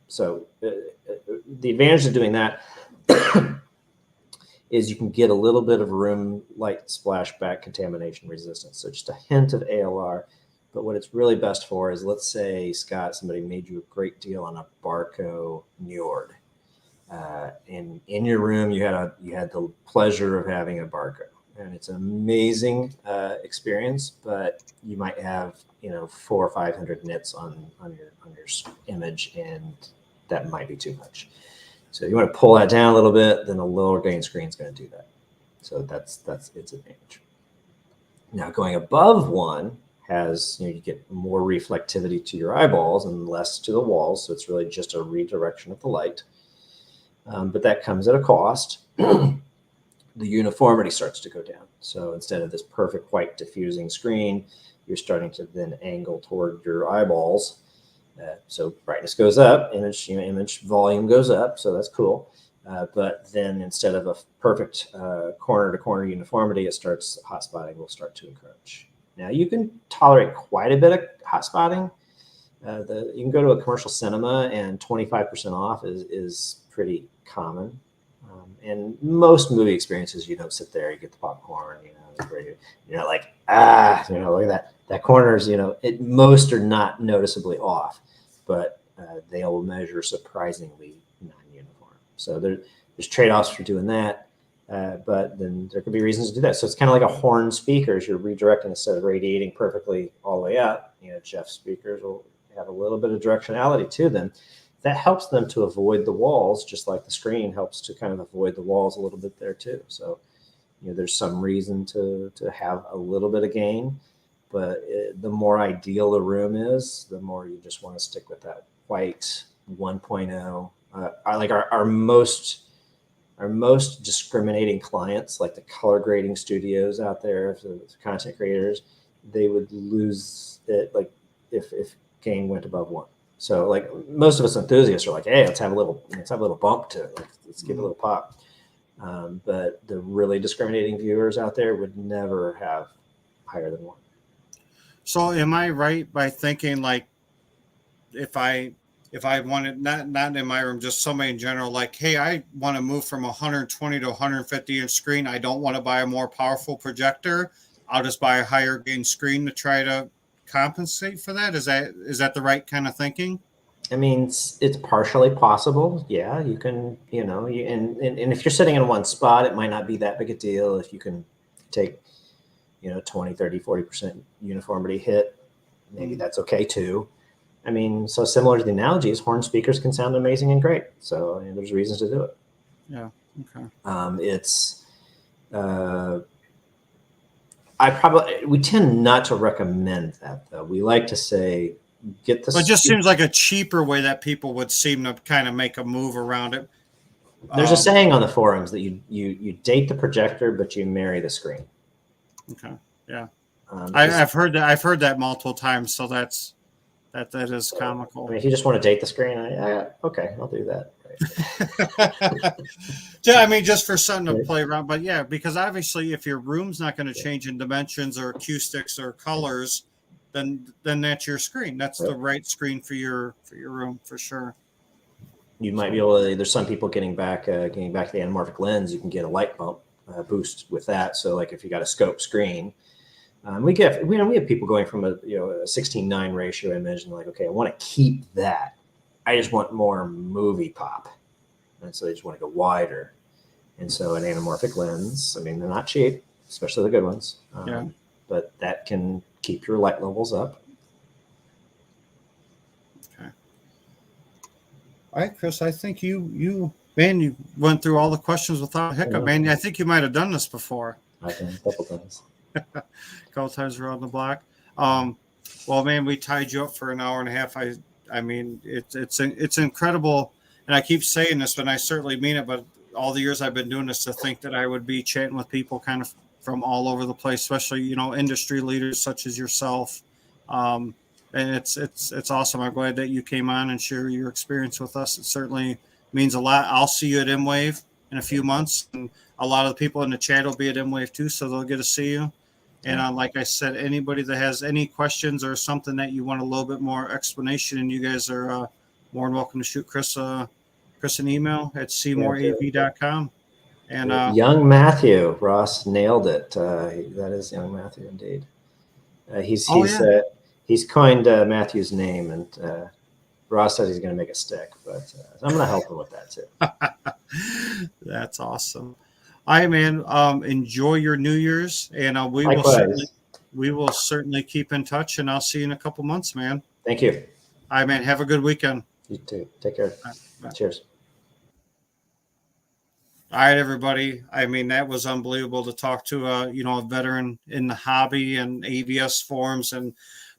So the advantage of doing that is you can get a little bit of room light splashback contamination resistance. So just a hint of ALR. But what it's really best for is, let's say, Scott, somebody made you a great deal on a Barco Njord. In your room, you had the pleasure of having a Barco, and it's an amazing experience. But you might have 400 or 500 nits on your image, and that might be too much. So you want to pull that down a little bit. Then a lower gain screen is going to do that. So that's its advantage. Now going above 1 has, you get more reflectivity to your eyeballs and less to the walls. So it's really just a redirection of the light. But that comes at a cost. The uniformity starts to go down. So instead of this perfect white diffusing screen, you're starting to then angle toward your eyeballs. So brightness goes up, image volume goes up. So that's cool. But then instead of a perfect corner-to-corner uniformity, hot spotting will start to encroach. Now you can tolerate quite a bit of hot spotting. You can go to a commercial cinema and 25% off is pretty common. And most movie experiences, you don't sit there, you get the popcorn, you're not like, look at that. That corner's, most are not noticeably off, but they'll measure surprisingly non-uniform. So there's trade-offs for doing that. But then there could be reasons to do that. So it's kind of like a horn speakers. You're redirecting instead of radiating perfectly all the way up. Jeff speakers will have a little bit of directionality to them. That helps them to avoid the walls, just like the screen helps to kind of avoid the walls a little bit there too. So, there's some reason to have a little bit of gain, but the more ideal the room is, the more you just want to stick with that white 1.0. Our most discriminating clients, like the color grading studios out there, if the content creators, they would lose it like if gain went above 1. So like most of us enthusiasts are like, hey, let's have a little bump to it. Let's give it a little pop. But the really discriminating viewers out there would never have higher than 1. So am I right by thinking like if I wanted not in my room, just somebody in general, like, hey, I want to move from 120 to 150 inch screen. I don't want to buy a more powerful projector. I'll just buy a higher gain screen to try to compensate for that. Is that the right kind of thinking? I mean, it's partially possible. Yeah, you can, and if you're sitting in one spot, it might not be that big a deal. If you can take, 20, 30, 40% uniformity hit, maybe that's okay too. I mean, so similar to the analogies, horn speakers can sound amazing and great. So there's reasons to do it. Yeah. Okay. We tend not to recommend that though. We like to say, get the. It just seems like a cheaper way that people would seem to kind of make a move around it. There's a saying on the forums that you date the projector, but you marry the screen. Okay. Yeah. I've heard that multiple times. So that is comical. I mean, if you just want to date the screen, okay, I'll do that. Right. Yeah, I mean, just for something to play around. But yeah, because obviously, if your room's not going to change in dimensions or acoustics or colors, then that's your screen. That's the right screen for your room for sure. You might be able to. There's some people getting back to the anamorphic lens. You can get a light bump boost with that. So, like if you got a scope screen. We have people going from a 16:9 ratio image and like, okay, I want to keep that. I just want more movie pop, and so they just want to go wider. And so an anamorphic lens, I mean, they're not cheap, especially the good ones. But that can keep your light levels up. Okay. All right, Chris. I think you went through all the questions without a hiccup, man. I think you might have done this before. I've done a couple times. A couple times around the block. Well, man, we tied you up for an hour and a half. I mean, it's incredible, and I keep saying this, but I certainly mean it. But all the years I've been doing this, to think that I would be chatting with people kind of from all over the place, especially industry leaders such as yourself. And it's awesome. I'm glad that you came on and share your experience with us. It certainly means a lot. I'll see you at M-Wave in a few months, and a lot of the people in the chat will be at M-Wave too, so they'll get to see you. And like I said, anybody that has any questions or something that you want a little bit more explanation, and you guys are more than welcome to shoot Chris an email at seymourav.com. And young Matthew, Ross nailed it. That is young Matthew indeed. He's coined Matthew's name, and Ross said he's going to make it stick, but I'm going to help him with that too. That's awesome. All right, man. Enjoy your New Year's, and we will certainly keep in touch, and I'll see you in a couple months, man. Thank you. All right, man. Have a good weekend. You too. Take care. Bye. Cheers. All right, everybody. I mean, that was unbelievable to talk to a veteran in the hobby and ABS forums and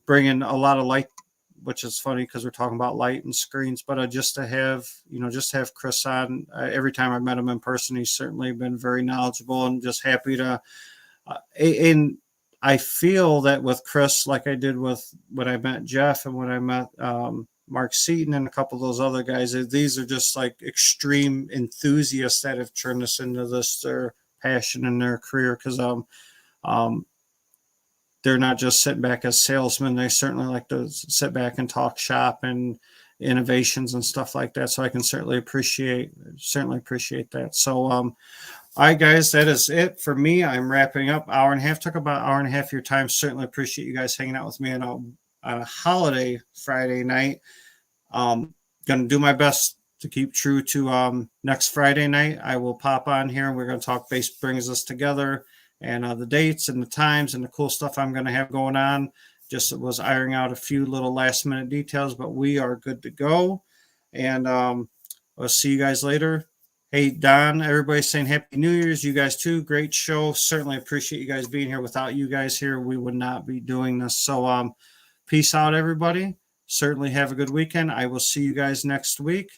bringing a lot of light, which is funny because we're talking about light and screens, but just to have Chris on. Every time I met him in person, he's certainly been very knowledgeable and just happy to. And I feel that with Chris, like I did with when I met Jeff and when I met Mark Seaton and a couple of those other guys, these are just like extreme enthusiasts that have turned this into their passion in their career, because they're not just sitting back as salesmen. They certainly like to sit back and talk shop and innovations and stuff like that. So I can certainly appreciate that. So, all right, guys, that is it for me. I'm wrapping up. Hour and a half, took about an hour and a half of your time. Certainly appreciate you guys hanging out with me on a holiday Friday night. Going to do my best to keep true to next Friday night. I will pop on here and we're going to talk Base Brings Us Together and the dates and the times and the cool stuff I'm going to have going on. Just was ironing out a few little last minute details, but we are good to go. And I'll see you guys later. Hey, Don, everybody's saying Happy New Year's. You guys too. Great show. Certainly appreciate you guys being here. Without you guys here, we would not be doing this. So peace out, everybody. Certainly have a good weekend. I will see you guys next week.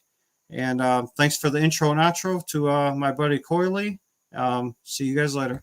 And thanks for the intro and outro to my buddy Coyley. See you guys later.